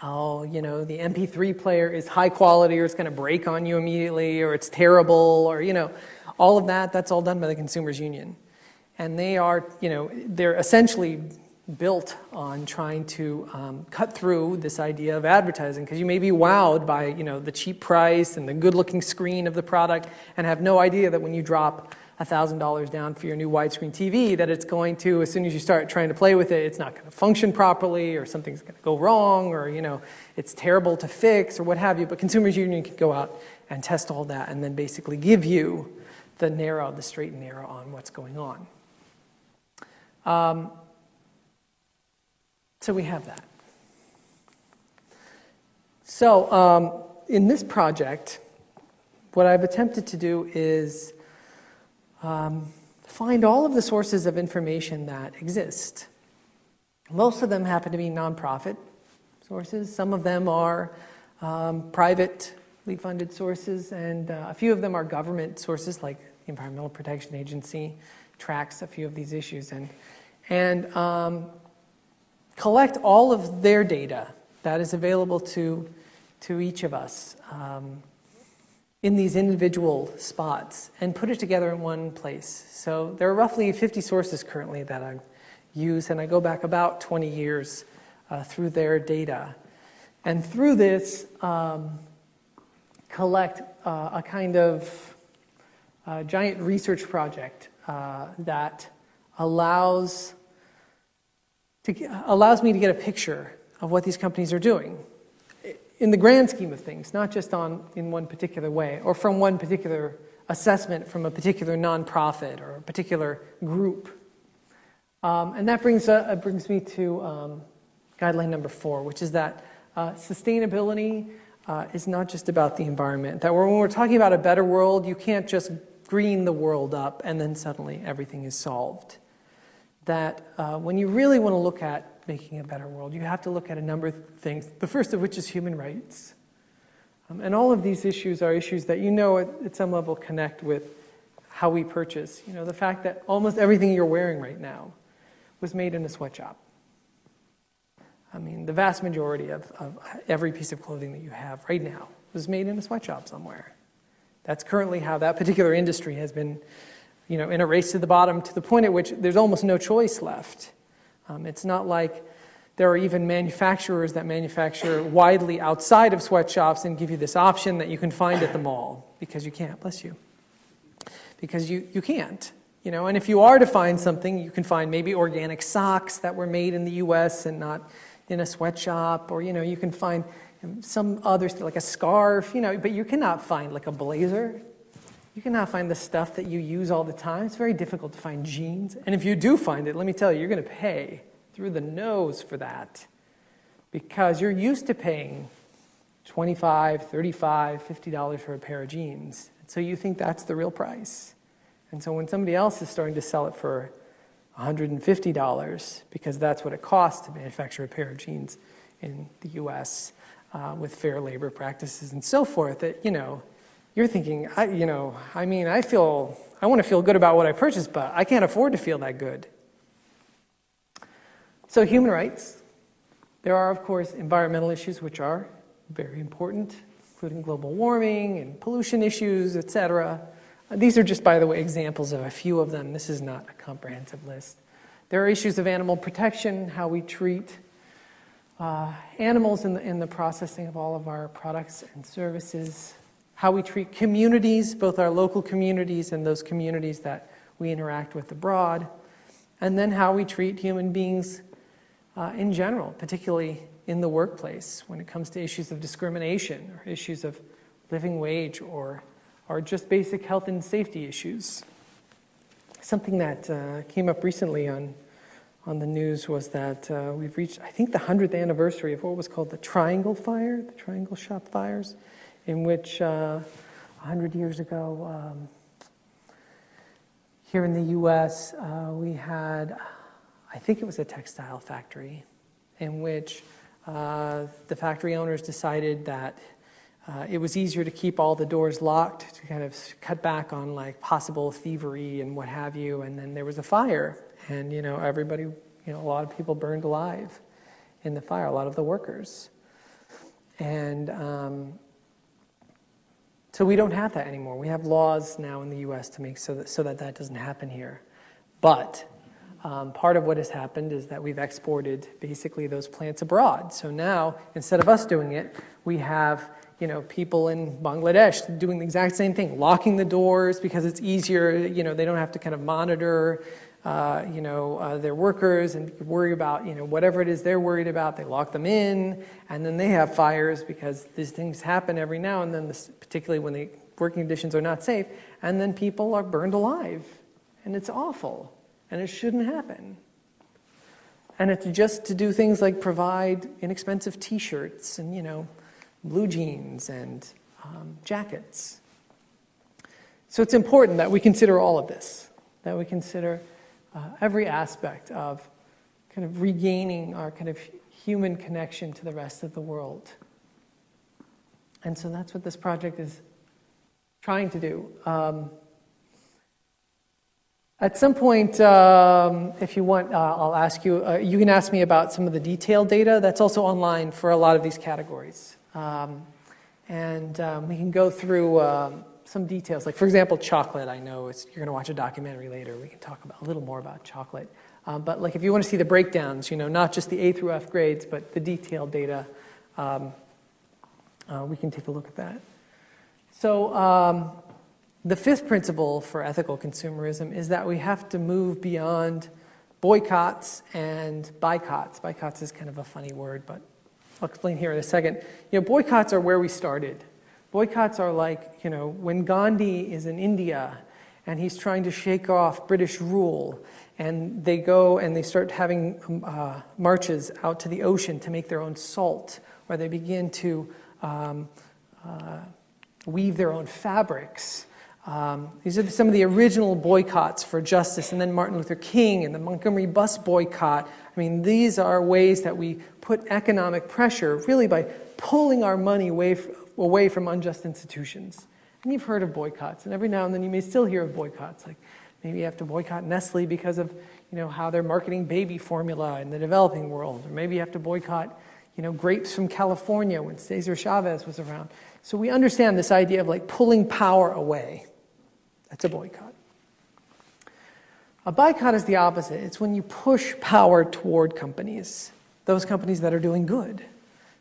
S2: MP3 player is high quality or it's going to break on you immediately or it's terrible or, all of that, that's all done by the Consumers Union. And they are, they're essentially built on trying to cut through this idea of advertising because you may be wowed by, the cheap price and the good-looking screen of the product and have no idea that when you drop $1,000 down for your new widescreen TV that it's going to, as soon as you start trying to play with it, it's not going to function properly or something's going to go wrong or, it's terrible to fix or what have you. But Consumers Union can go out and test all that and then basically give you the straight and narrow on what's going on. So we have that. So in this project, what I've attempted to do is find all of the sources of information that exist. Most of them happen to be nonprofit sources. Some of them are privately funded sources, and a few of them are government sources, like the Environmental Protection Agency tracks a few of these issues, and collect all of their data that is available to each of us in these individual spots and put it together in one place. So there are roughly 50 sources currently that I use, and I go back about 20 years through their data. And through this, collect a kind of giant research project that allows me to get a picture of what these companies are doing in the grand scheme of things, not just in one particular way or from one particular assessment from a particular nonprofit or a particular group. And that brings me to guideline number 4, which is that sustainability is not just about the environment. That when we're talking about a better world, you can't just green the world up and then suddenly everything is solved. That when you really want to look at making a better world, you have to look at a number of things, the first of which is human rights. And all of these issues are issues that at some level connect with how we purchase. The fact that almost everything you're wearing right now was made in a sweatshop. I mean, the vast majority of every piece of clothing that you have right now was made in a sweatshop somewhere. That's currently how that particular industry has been, in a race to the bottom, to the point at which there's almost no choice left. It's not like there are even manufacturers that manufacture widely outside of sweatshops and give you this option that you can find at the mall, because you can't, bless you. Because you can't. And if you are to find something, you can find maybe organic socks that were made in the U.S. and not in a sweatshop, or you can find some others like a scarf, but you cannot find like a blazer. You cannot find the stuff that you use all the time. It's very difficult to find jeans. And if you do find it, let me tell you, you're going to pay through the nose for that, because you're used to paying $25, $35, $50 for a pair of jeans. And so you think that's the real price. And so when somebody else is starting to sell it for $150, because that's what it costs to manufacture a pair of jeans in the U.S. With fair labor practices and so forth, that, you're thinking, I want to feel good about what I purchased, but I can't afford to feel that good. So human rights. There are, of course, environmental issues, which are very important, including global warming and pollution issues, etc. These are just, by the way, examples of a few of them. This is not a comprehensive list. There are issues of animal protection, how we treat animals in the processing of all of our products and services, how we treat communities, both our local communities and those communities that we interact with abroad, and then how we treat human beings in general, particularly in the workplace when it comes to issues of discrimination or issues of living wage or just basic health and safety issues. Something that came up recently on the news was that we've reached, I think, the 100th anniversary of what was called the Triangle Fire, the Triangle Shop fires, in which 100 years ago, here in the U.S., we had, I think it was a textile factory, in which the factory owners decided that it was easier to keep all the doors locked to kind of cut back on like possible thievery and what have you. And then there was a fire, and everybody, a lot of people burned alive in the fire, a lot of the workers. And so we don't have that anymore. We have laws now in the U.S. to make so that doesn't happen here. But part of what has happened is that we've exported basically those plants abroad. So now, instead of us doing it, we have people in Bangladesh doing the exact same thing, locking the doors because it's easier. They don't have to kind of monitor, their workers and worry about, whatever it is they're worried about. They lock them in, and then they have fires because these things happen every now and then, particularly when the working conditions are not safe, and then people are burned alive, and it's awful, and it shouldn't happen. And it's just to do things like provide inexpensive T-shirts and, blue jeans and jackets. So it's important that we consider all of this, that we consider every aspect of kind of regaining our kind of human connection to the rest of the world. And so that's what this project is trying to do. At some point, if you want, I'll ask you, you can ask me about some of the detailed data that's also online for a lot of these categories. And we can go through some details. Like, for example, chocolate. I know you're going to watch a documentary later. We can talk a little more about chocolate. But like, if you want to see the breakdowns, not just the A through F grades, but the detailed data, we can take a look at that. So the fifth principle for ethical consumerism is that we have to move beyond boycotts and boycotts. Boycotts is kind of a funny word, but I'll explain here in a second. Boycotts are where we started. Boycotts are like, when Gandhi is in India and he's trying to shake off British rule, and they go and they start having marches out to the ocean to make their own salt, or they begin to weave their own fabrics. These are some of the original boycotts for justice, and then Martin Luther King and the Montgomery bus boycott. I mean, these are ways that we put economic pressure really by pulling our money away from unjust institutions. And you've heard of boycotts, and every now and then you may still hear of boycotts. Like maybe you have to boycott Nestle because of how they're marketing baby formula in the developing world, or maybe you have to boycott grapes from California when Cesar Chavez was around. So we understand this idea of like pulling power away. That's a boycott. A boycott is the opposite. It's when you push power toward companies, those companies that are doing good.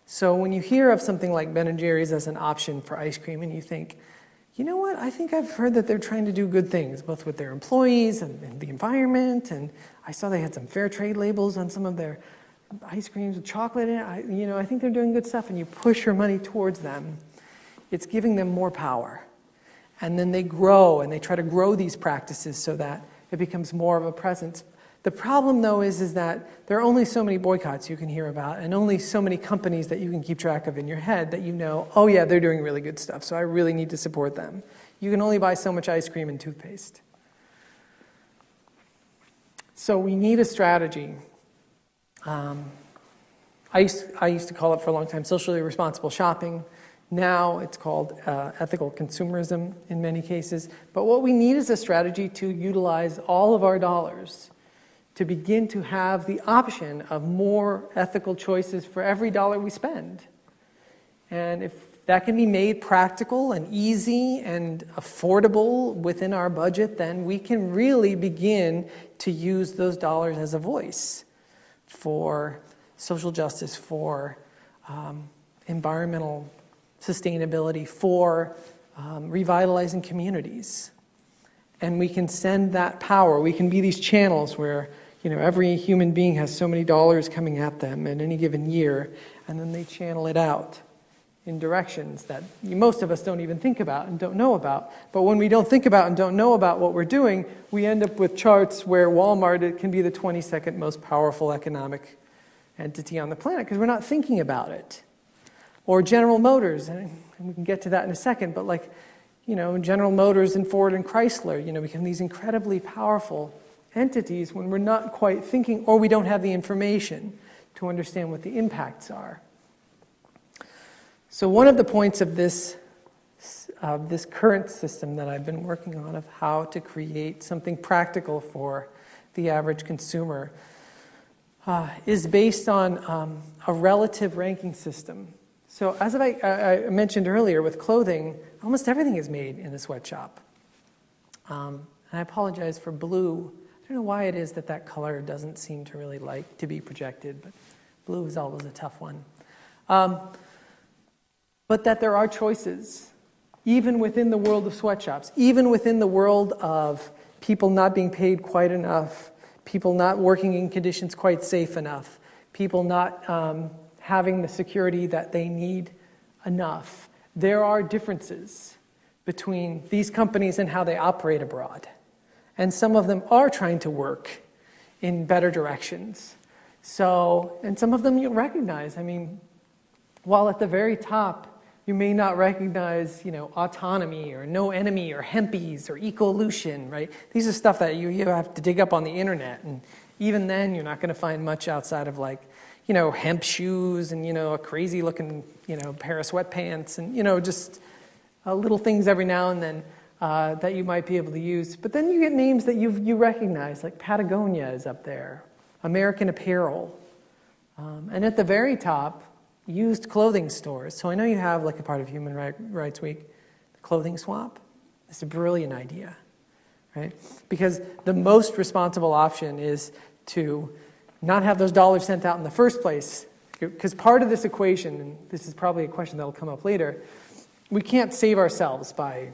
S2: So when you hear of something like Ben & Jerry's as an option for ice cream, and you think, you know what, I think I've heard that they're trying to do good things, both with their employees and the environment, and I saw they had some fair trade labels on some of their ice creams with chocolate in it. I think they're doing good stuff, and you push your money towards them. It's giving them more power. And then they grow, and they try to grow these practices so that it becomes more of a presence. The problem, though, is that there are only so many boycotts you can hear about, and only so many companies that you can keep track of in your head that oh yeah, they're doing really good stuff, so I really need to support them. You can only buy so much ice cream and toothpaste. So we need a strategy. I used to call it for a long time socially responsible shopping. Now it's called ethical consumerism in many cases. But what we need is a strategy to utilize all of our dollars to begin to have the option of more ethical choices for every dollar we spend. And if that can be made practical and easy and affordable within our budget, then we can really begin to use those dollars as a voice for social justice, for environmental sustainability, for revitalizing communities. And we can send that power. We can be these channels where every human being has so many dollars coming at them in any given year, and then they channel it out in directions that most of us don't even think about and don't know about. But when we don't think about and don't know about what we're doing, we end up with charts where Walmart can be the 22nd most powerful economic entity on the planet because we're not thinking about it. Or General Motors, and we can get to that in a second, but General Motors and Ford and Chrysler, become these incredibly powerful entities when we're not quite thinking, or we don't have the information to understand what the impacts are. So one of the points of this current system that I've been working on of how to create something practical for the average consumer is based on a relative ranking system. So as I mentioned earlier with clothing, almost everything is made in a sweatshop. And I apologize for blue. I don't know why it is that that color doesn't seem to really like to be projected, but blue is always a tough one. But that there are choices, even within the world of sweatshops, even within the world of people not being paid quite enough, people not working in conditions quite safe enough, people not having the security that they need enough. There are differences between these companies and how they operate abroad. And some of them are trying to work in better directions. So, and some of them you'll recognize. I mean, while at the very top, you may not recognize, autonomy or no enemy or hempies or ecolution, right? These are stuff that you have to dig up on the internet. And even then, you're not going to find much outside of hemp shoes and, a crazy looking, pair of sweatpants and, just little things every now and then that you might be able to use. But then you get names that you recognize, like Patagonia is up there, American Apparel. And at the very top, used clothing stores. So I know you have, like a part of Human Rights Week, the clothing swap. It's a brilliant idea, right? Because the most responsible option is to not have those dollars sent out in the first place. Because part of this equation, and this is probably a question that will come up later, we can't save ourselves by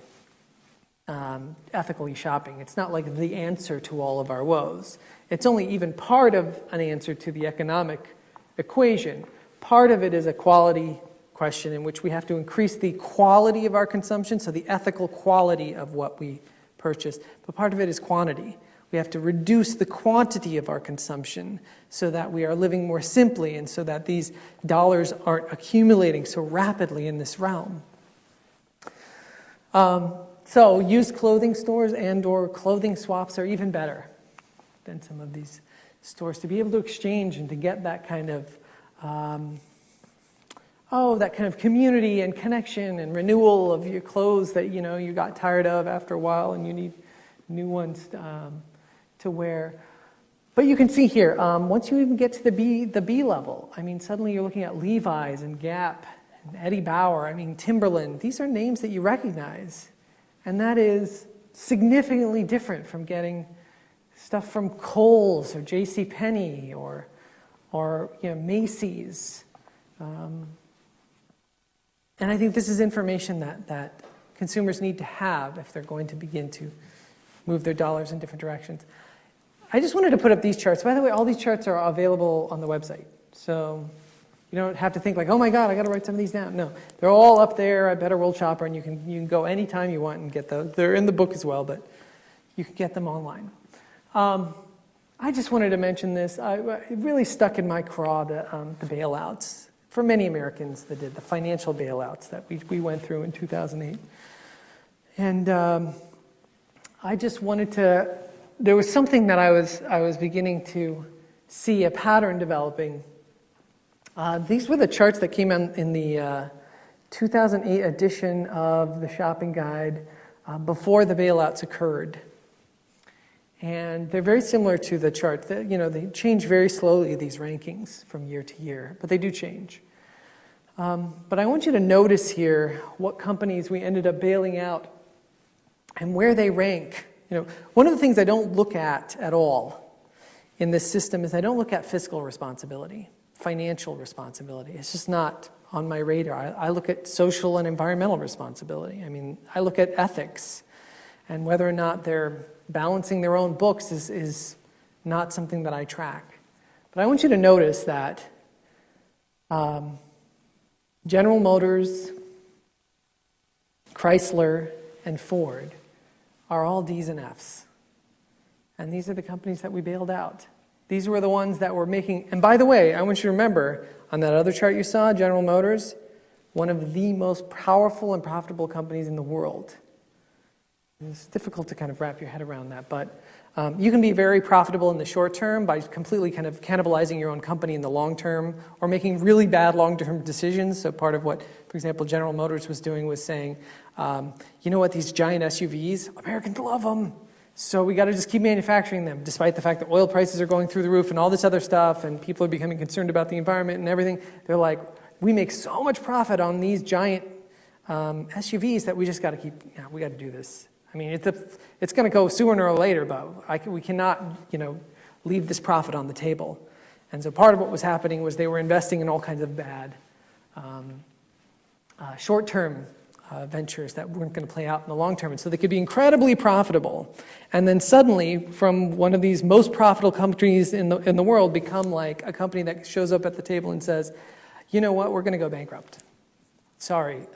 S2: ethically shopping. It's not like the answer to all of our woes. It's only even part of an answer to the economic equation. Part of it is a quality question in which we have to increase the quality of our consumption, so the ethical quality of what we purchase. But part of it is quantity. We have to reduce the quantity of our consumption so that we are living more simply and so that these dollars aren't accumulating so rapidly in this realm. So used clothing stores and/or clothing swaps are even better than some of these stores to be able to exchange and to get that kind of community and connection and renewal of your clothes that you got tired of after a while and you need new ones to wear. But you can see here, once you even get to the B level, I mean, suddenly you're looking at Levi's and Gap and Eddie Bauer, Timberland. These are names that you recognize. And that is significantly different from getting stuff from Kohl's or JCPenney or Macy's. And I think this is information that consumers need to have if they're going to begin to move their dollars in different directions. I just wanted to put up these charts. By the way, all these charts are available on the website. So you don't have to think like, oh my God, I got to write some of these down. No, they're all up there at Better World Shopper, and you can go anytime you want and get those. They're in the book as well, but you can get them online. I just wanted to mention this. It really stuck in my craw, the bailouts. For many Americans that did, the financial bailouts that we went through in 2008. And I just wanted to, there was something that I was beginning to see a pattern developing. These were the charts that came in the 2008 edition of the shopping guide before the bailouts occurred. And they're very similar to the chart. They change very slowly, these rankings, from year to year, but they do change. But I want you to notice here what companies we ended up bailing out and where they rank. One of the things I don't look at all in this system is I don't look at fiscal responsibility, financial responsibility. It's just not on my radar. I look at social and environmental responsibility. I look at ethics, and whether or not they're balancing their own books is not something that I track. But I want you to notice that General Motors, Chrysler, and Ford are all D's and F's. And these are the companies that we bailed out. These were the ones that were making, and by the way, I want you to remember, on that other chart you saw, General Motors, one of the most powerful and profitable companies in the world. It's difficult to kind of wrap your head around that, but You can be very profitable in the short term by completely kind of cannibalizing your own company in the long term, or making really bad long-term decisions. So part of what, for example, General Motors was doing was saying, you know what, these giant SUVs, Americans love them, so we got to just keep manufacturing them, despite the fact that oil prices are going through the roof and all this other stuff, and people are becoming concerned about the environment and everything. They're like, we make so much profit on these giant SUVs that we just got to keep, we got to do this. I mean, it's going to go sooner or later, but we cannot, leave this profit on the table. And so part of what was happening was they were investing in all kinds of bad short-term ventures that weren't going to play out in the long term. And so they could be incredibly profitable. And then suddenly, from one of these most profitable companies in the world, become like a company that shows up at the table and says, you know what, we're going to go bankrupt. Sorry,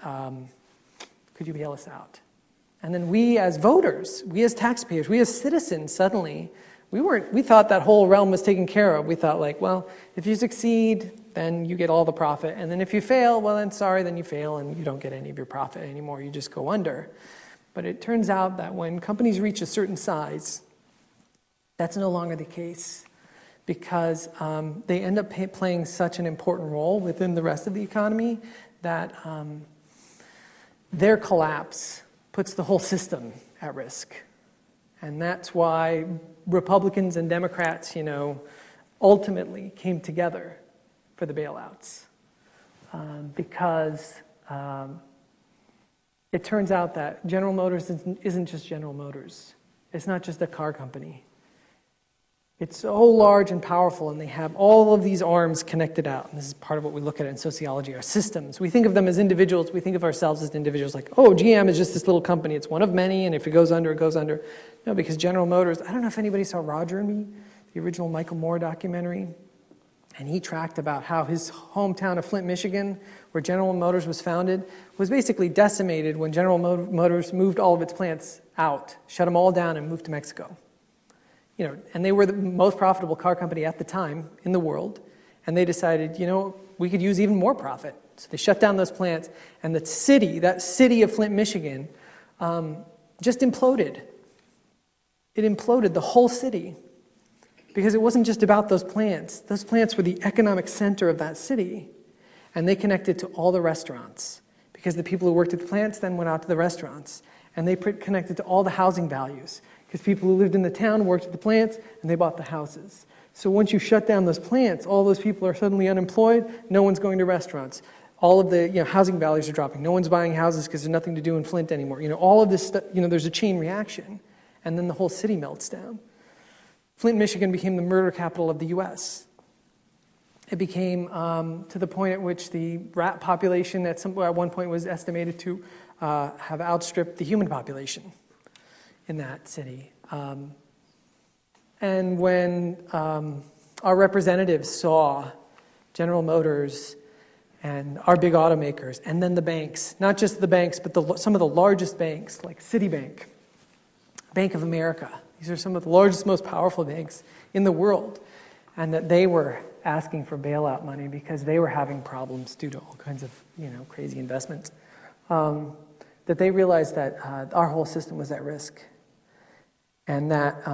S2: could you bail us out? And then we as voters, we as taxpayers, we as citizens, suddenly, we thought that whole realm was taken care of. We thought like, well, if you succeed, then you get all the profit. And then if you fail, well then sorry, then you fail and you don't get any of your profit anymore. You just go under. But it turns out that when companies reach a certain size, that's no longer the case, because they end up playing such an important role within the rest of the economy that their collapse puts the whole system at risk. And that's why Republicans and Democrats, ultimately came together for the bailouts. Because it turns out that General Motors isn't just General Motors. It's not just a car company. It's so large and powerful, and they have all of these arms connected out. And this is part of what we look at in sociology, our systems. We think of them as individuals. We think of ourselves as individuals, like, oh, GM is just this little company. It's one of many, and if it goes under, it goes under. No, because General Motors, I don't know if anybody saw Roger and Me, the original Michael Moore documentary, and he tracked about how his hometown of Flint, Michigan, where General Motors was founded, was basically decimated when General Motors moved all of its plants out, shut them all down, and moved to Mexico. And they were the most profitable car company at the time in the world, and they decided, we could use even more profit. So they shut down those plants, and that city of Flint, Michigan, just imploded. It imploded, the whole city, because it wasn't just about those plants. Those plants were the economic center of that city, and they connected to all the restaurants, because the people who worked at the plants then went out to the restaurants, and they connected to all the housing values, because people who lived in the town worked at the plants, and they bought the houses. So once you shut down those plants, all those people are suddenly unemployed, no one's going to restaurants. All of the housing values are dropping. No one's buying houses because there's nothing to do in Flint anymore. All of this stuff, there's a chain reaction, and then the whole city melts down. Flint, Michigan became the murder capital of the U.S. It became to the point at which the rat population at one point was estimated to have outstripped the human population in that city. And when our representatives saw General Motors and our big automakers, and then the banks, not just the banks, but some of the largest banks, like Citibank, Bank of America. These are some of the largest, most powerful banks in the world, and that they were asking for bailout money because they were having problems due to all kinds of, crazy investments, that they realized that our whole system was at risk. And that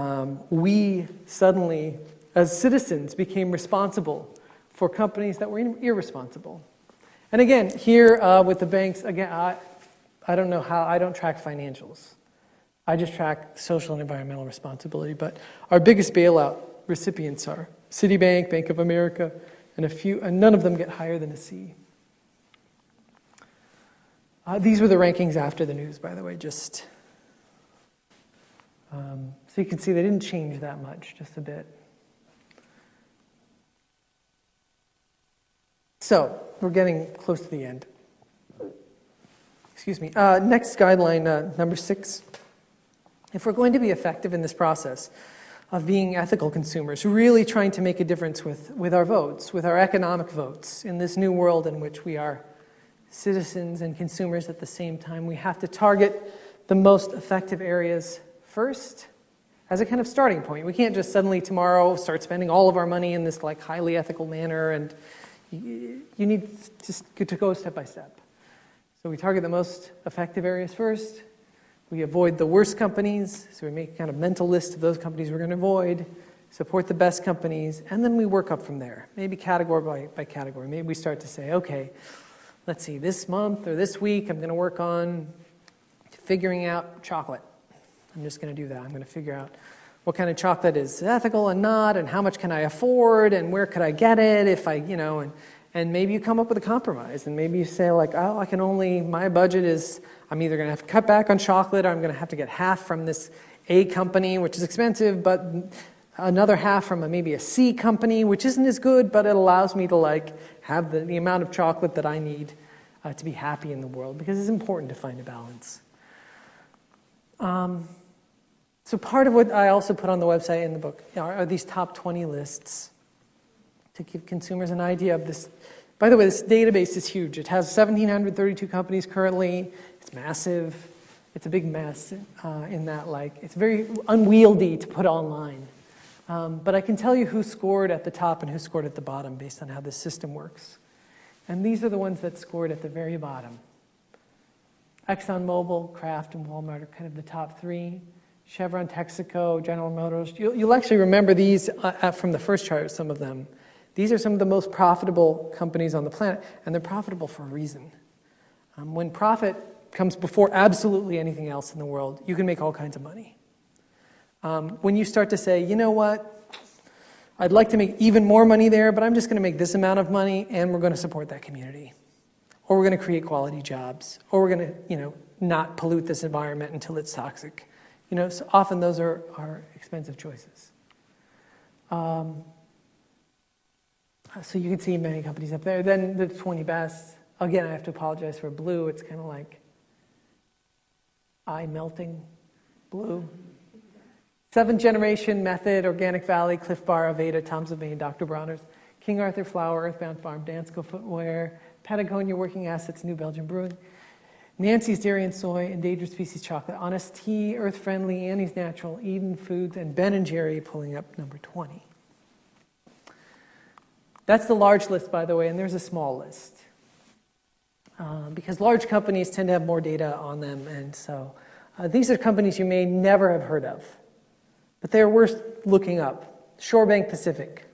S2: we suddenly, as citizens, became responsible for companies that were irresponsible. And again, here with the banks, again, I don't know how, I don't track financials. I just track social and environmental responsibility. But our biggest bailout recipients are Citibank, Bank of America, and none of them get higher than a C. These were the rankings after the news, by the way, just... so you can see they didn't change that much, just a bit. So, we're getting close to the end. Excuse me. Next guideline, number 6. If we're going to be effective in this process of being ethical consumers, really trying to make a difference with our votes, with our economic votes, in this new world in which we are citizens and consumers at the same time, we have to target the most effective areas first, as a kind of starting point. We can't just suddenly tomorrow start spending all of our money in this highly ethical manner, and you need to go step by step. So we target the most effective areas first. We avoid the worst companies, so we make a kind of mental list of those companies we're going to avoid, support the best companies, and then we work up from there, maybe category by category. Maybe we start to say, okay, let's see, this month or this week I'm going to work on figuring out chocolate. I'm just going to do that. I'm going to figure out what kind of chocolate is ethical and not, and how much can I afford, and where could I get it if I, and maybe you come up with a compromise, and maybe you say like, oh, my budget is, I'm either going to have to cut back on chocolate, or I'm going to have to get half from this A company, which is expensive, but another half from maybe a C company, which isn't as good, but it allows me to have the amount of chocolate that I need to be happy in the world, because it's important to find a balance. So part of what I also put on the website in the book are these top 20 lists to give consumers an idea of this. By the way, this database is huge. It has 1,732 companies currently. It's massive. It's a big mess in that it's very unwieldy to put online. But I can tell you who scored at the top and who scored at the bottom based on how this system works. And these are the ones that scored at the very bottom. ExxonMobil, Kraft, and Walmart are kind of the top three. Chevron, Texaco, General Motors. You'll actually remember these from the first chart, some of them. These are some of the most profitable companies on the planet, and they're profitable for a reason. When profit comes before absolutely anything else in the world, you can make all kinds of money. When you start to say, you know what, I'd like to make even more money there, but I'm just going to make this amount of money, and we're going to support that community. Or we're going to create quality jobs. Or we're going to, not pollute this environment until it's toxic. So often those are expensive choices. So you can see many companies up there. Then the 20 best. Again, I have to apologize for blue. It's kind of like eye-melting blue. Seventh Generation, Method, Organic Valley, Cliff Bar, Aveda, Tom's of Maine, Dr. Bronner's, King Arthur Flour, Earthbound Farm, Dansko Footwear, Patagonia Working Assets, New Belgium Brewing, Nancy's Dairy and Soy, Endangered Species Chocolate, Honest Tea, Earth Friendly, Annie's Natural, Eden Foods, and Ben & Jerry pulling up number 20. That's the large list, by the way, and there's a small list. Because large companies tend to have more data on them, and so these are companies you may never have heard of, but they're worth looking up. Shorebank Pacific,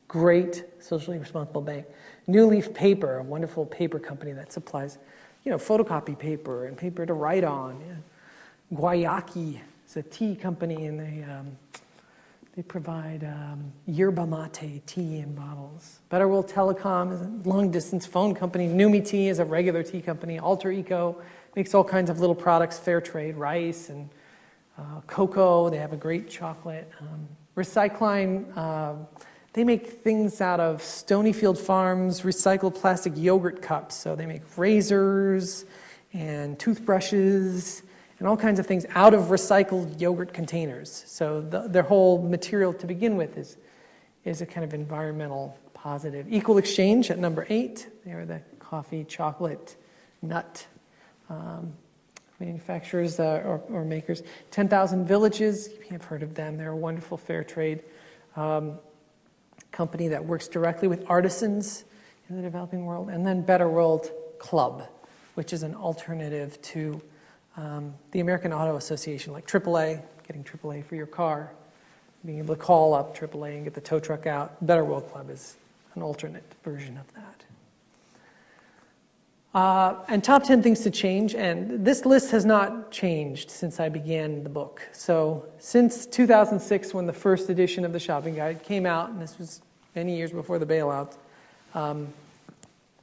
S2: great socially responsible bank. New Leaf Paper, a wonderful paper company that supplies photocopy paper and paper to write on. Yeah. Guayaki is a tea company, and they provide yerba mate tea in bottles. Better World Telecom is a long-distance phone company. Numi Tea is a regular tea company. Alter Eco makes all kinds of little products, fair trade, rice and cocoa. They have a great chocolate. Recycline, they make things out of Stonyfield Farms recycled plastic yogurt cups. So they make razors and toothbrushes and all kinds of things out of recycled yogurt containers. So their whole material to begin with is a kind of environmental positive. Equal Exchange at number 8. They are the coffee, chocolate, nut manufacturers or makers. 10,000 Villages, you may have heard of them. They're a wonderful fair trade company that works directly with artisans in the developing world. And then Better World Club, which is an alternative to the American Auto Association, like AAA, getting AAA for your car, being able to call up AAA and get the tow truck out. Better World Club is an alternate version of that. And top 10 things to change, and this list has not changed since I began the book. So since 2006, when the first edition of the shopping guide came out, and this was many years before the bailout,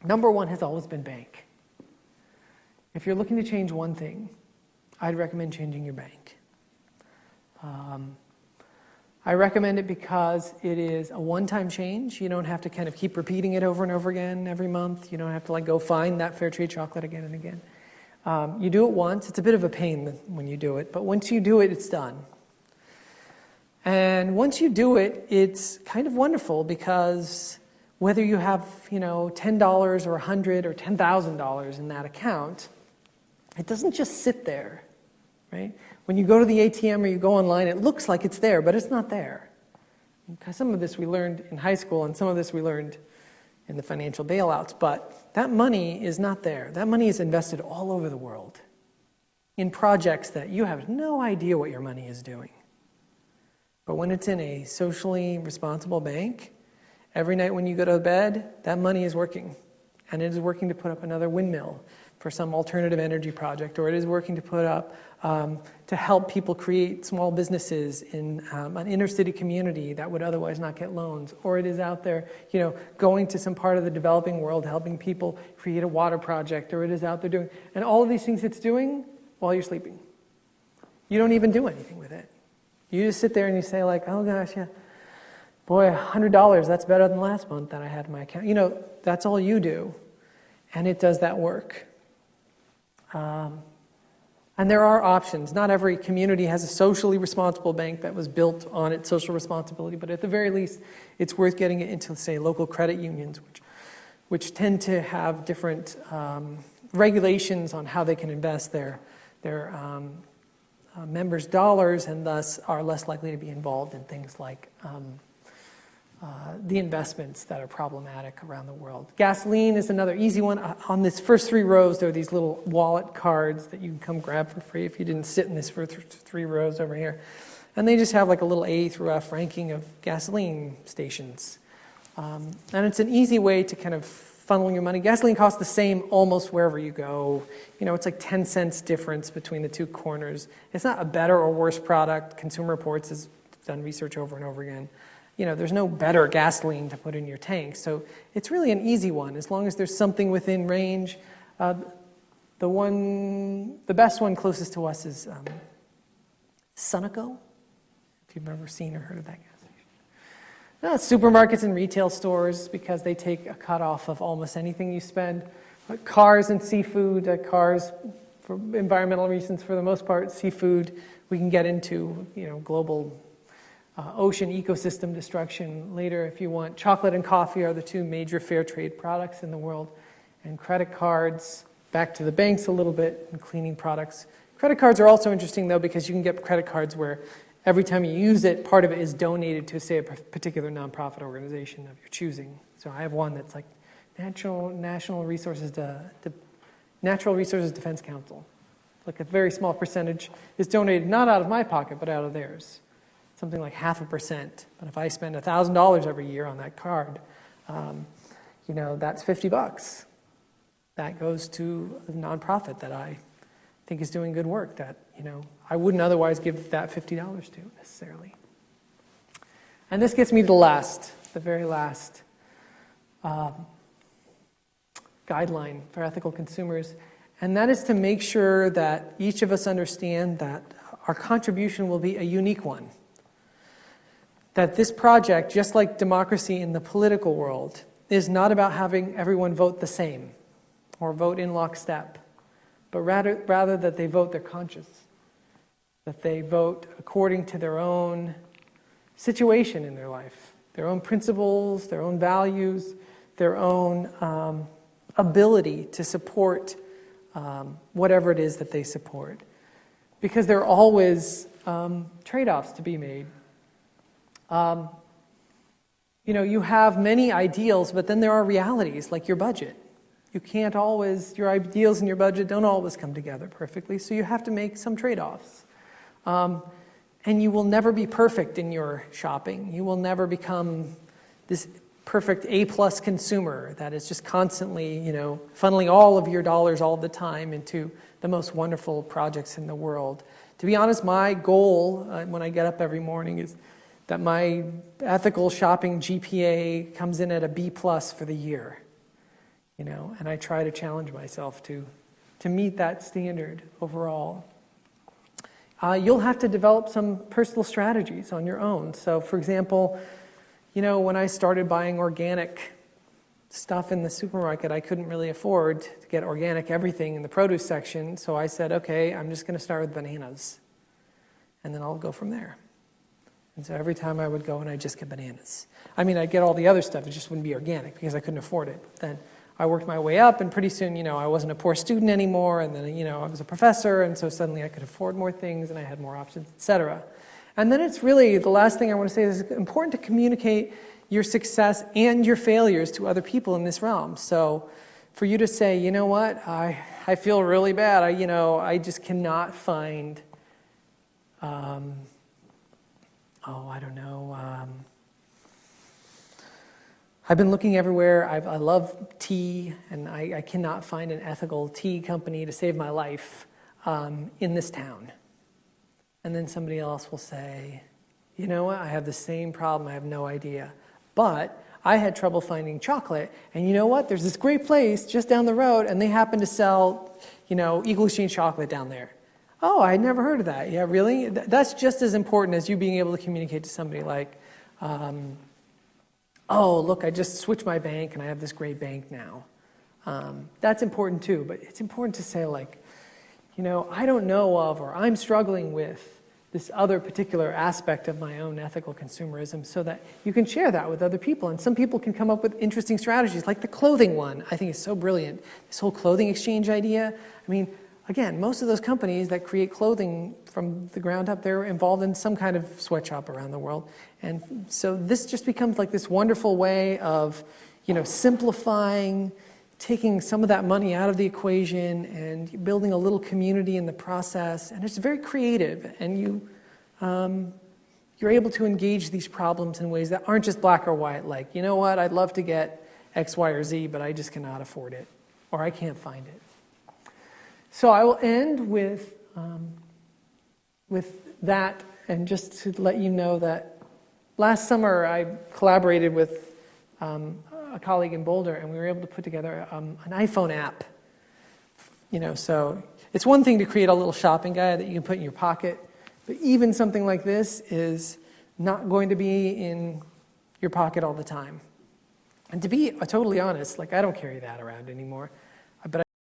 S2: number one has always been bank. If you're looking to change one thing, I'd recommend changing your bank. I recommend it because it is a one-time change. You don't have to kind of keep repeating it over and over again every month. You don't have to go find that fair trade chocolate again and again. You do it once. It's a bit of a pain when you do it, but once you do it, it's done. And once you do it, it's kind of wonderful because whether you have, $10 or $100 or $10,000 in that account, it doesn't just sit there, right? When you go to the ATM or you go online, it looks like it's there, but it's not there. Some of this we learned in high school, and some of this we learned in the financial bailouts, but that money is not there. That money is invested all over the world. in projects that you have no idea what your money is doing. But when it's in a socially responsible bank, every night when you go to bed, that money is working. And it is working to put up another windmill for some alternative energy project, or it is working to put up to help people create small businesses in an inner city community that would otherwise not get loans, or it is out there, going to some part of the developing world, helping people create a water project, or it is out there doing, and all of these things it's doing while you're sleeping. You don't even do anything with it. You just sit there and you say like, oh gosh, yeah, boy, $100, that's better than last month that I had in my account. That's all you do, and it does that work. And there are options. Not every community has a socially responsible bank that was built on its social responsibility, but at the very least, it's worth getting it into, say, local credit unions, which tend to have different regulations on how they can invest their members' dollars, and thus are less likely to be involved in things like the investments that are problematic around the world. Gasoline is another easy one. On this first 3 rows, there are these little wallet cards that you can come grab for free if you didn't sit in this first 3 rows over here. And they just have like a little A through F ranking of gasoline stations. And it's an easy way to kind of funnel your money. Gasoline costs the same almost wherever you go. It's like 10 cents difference between the 2 corners. It's not a better or worse product. Consumer Reports has done research over and over again. There's no better gasoline to put in your tank. So it's really an easy one, as long as there's something within range. The best one closest to us is Sunoco, if you've ever seen or heard of that gas station. Supermarkets and retail stores, because they take a cut off of almost anything you spend. But cars and seafood, cars for environmental reasons for the most part, seafood, we can get into, global ocean ecosystem destruction later if you want. Chocolate and coffee are the 2 major fair trade products in the world. And credit cards, back to the banks a little bit, and cleaning products. Credit cards are also interesting though, because you can get credit cards where every time you use it, part of it is donated to, say, a particular nonprofit organization of your choosing. So I have one that's like Natural Resources Defense Council. Like a very small percentage is donated not out of my pocket, but out of theirs. Something like 0.5%. But if I spend $1,000 every year on that card, that's $50. That goes to a nonprofit that I think is doing good work that, I wouldn't otherwise give that $50 to necessarily. And this gets me to the very last guideline for ethical consumers, and that is to make sure that each of us understand that our contribution will be a unique one. That this project, just like democracy in the political world, is not about having everyone vote the same or vote in lockstep, but rather that they vote their conscience, that they vote according to their own situation in their life, their own principles, their own values, their own ability to support whatever it is that they support. Because there are always trade-offs to be made. You have many ideals, but then there are realities, like your budget. Your ideals and your budget don't always come together perfectly, so you have to make some trade-offs. And you will never be perfect in your shopping. You will never become this perfect A-plus consumer that is just constantly, funneling all of your dollars all the time into the most wonderful projects in the world. To be honest, my goal when I get up every morning is that my ethical shopping GPA comes in at a B+ for the year. And I try to challenge myself to meet that standard overall. You'll have to develop some personal strategies on your own. So, for example, when I started buying organic stuff in the supermarket, I couldn't really afford to get organic everything in the produce section. So I said, okay, I'm just going to start with bananas, and then I'll go from there. And so every time I would go and I'd just get bananas. I'd get all the other stuff, it just wouldn't be organic because I couldn't afford it. But then I worked my way up, and pretty soon, I wasn't a poor student anymore, and then, I was a professor, and so suddenly I could afford more things, and I had more options, etc. And then it's really, the last thing I want to say is it's important to communicate your success and your failures to other people in this realm. So, for you to say, you know what, I feel really bad. I just cannot find, I don't know, I've been looking everywhere. I love tea, and I cannot find an ethical tea company to save my life in this town. And then somebody else will say, you know what, I have the same problem, I have no idea. But I had trouble finding chocolate, and you know what, there's this great place just down the road, and they happen to sell, Eagle Exchange chocolate down there. Oh, I had never heard of that. Yeah, really? That's just as important as you being able to communicate to somebody like, oh, look, I just switched my bank, and I have this great bank now. That's important too, but it's important to say like, I don't know of, or I'm struggling with this other particular aspect of my own ethical consumerism, so that you can share that with other people. And some people can come up with interesting strategies, like the clothing one. I think is so brilliant. This whole clothing exchange idea. I mean, again, most of those companies that create clothing from the ground up, they're involved in some kind of sweatshop around the world. And so this just becomes like this wonderful way of, simplifying, taking some of that money out of the equation and building a little community in the process. And it's very creative, and you're able to engage these problems in ways that aren't just black or white, like, you know what, I'd love to get X, Y, or Z, but I just cannot afford it, or I can't find it. So I will end with that, and just to let you know that last summer I collaborated with a colleague in Boulder, and we were able to put together an iPhone app. So it's one thing to create a little shopping guide that you can put in your pocket, but even something like this is not going to be in your pocket all the time. And to be totally honest, like, I don't carry that around anymore.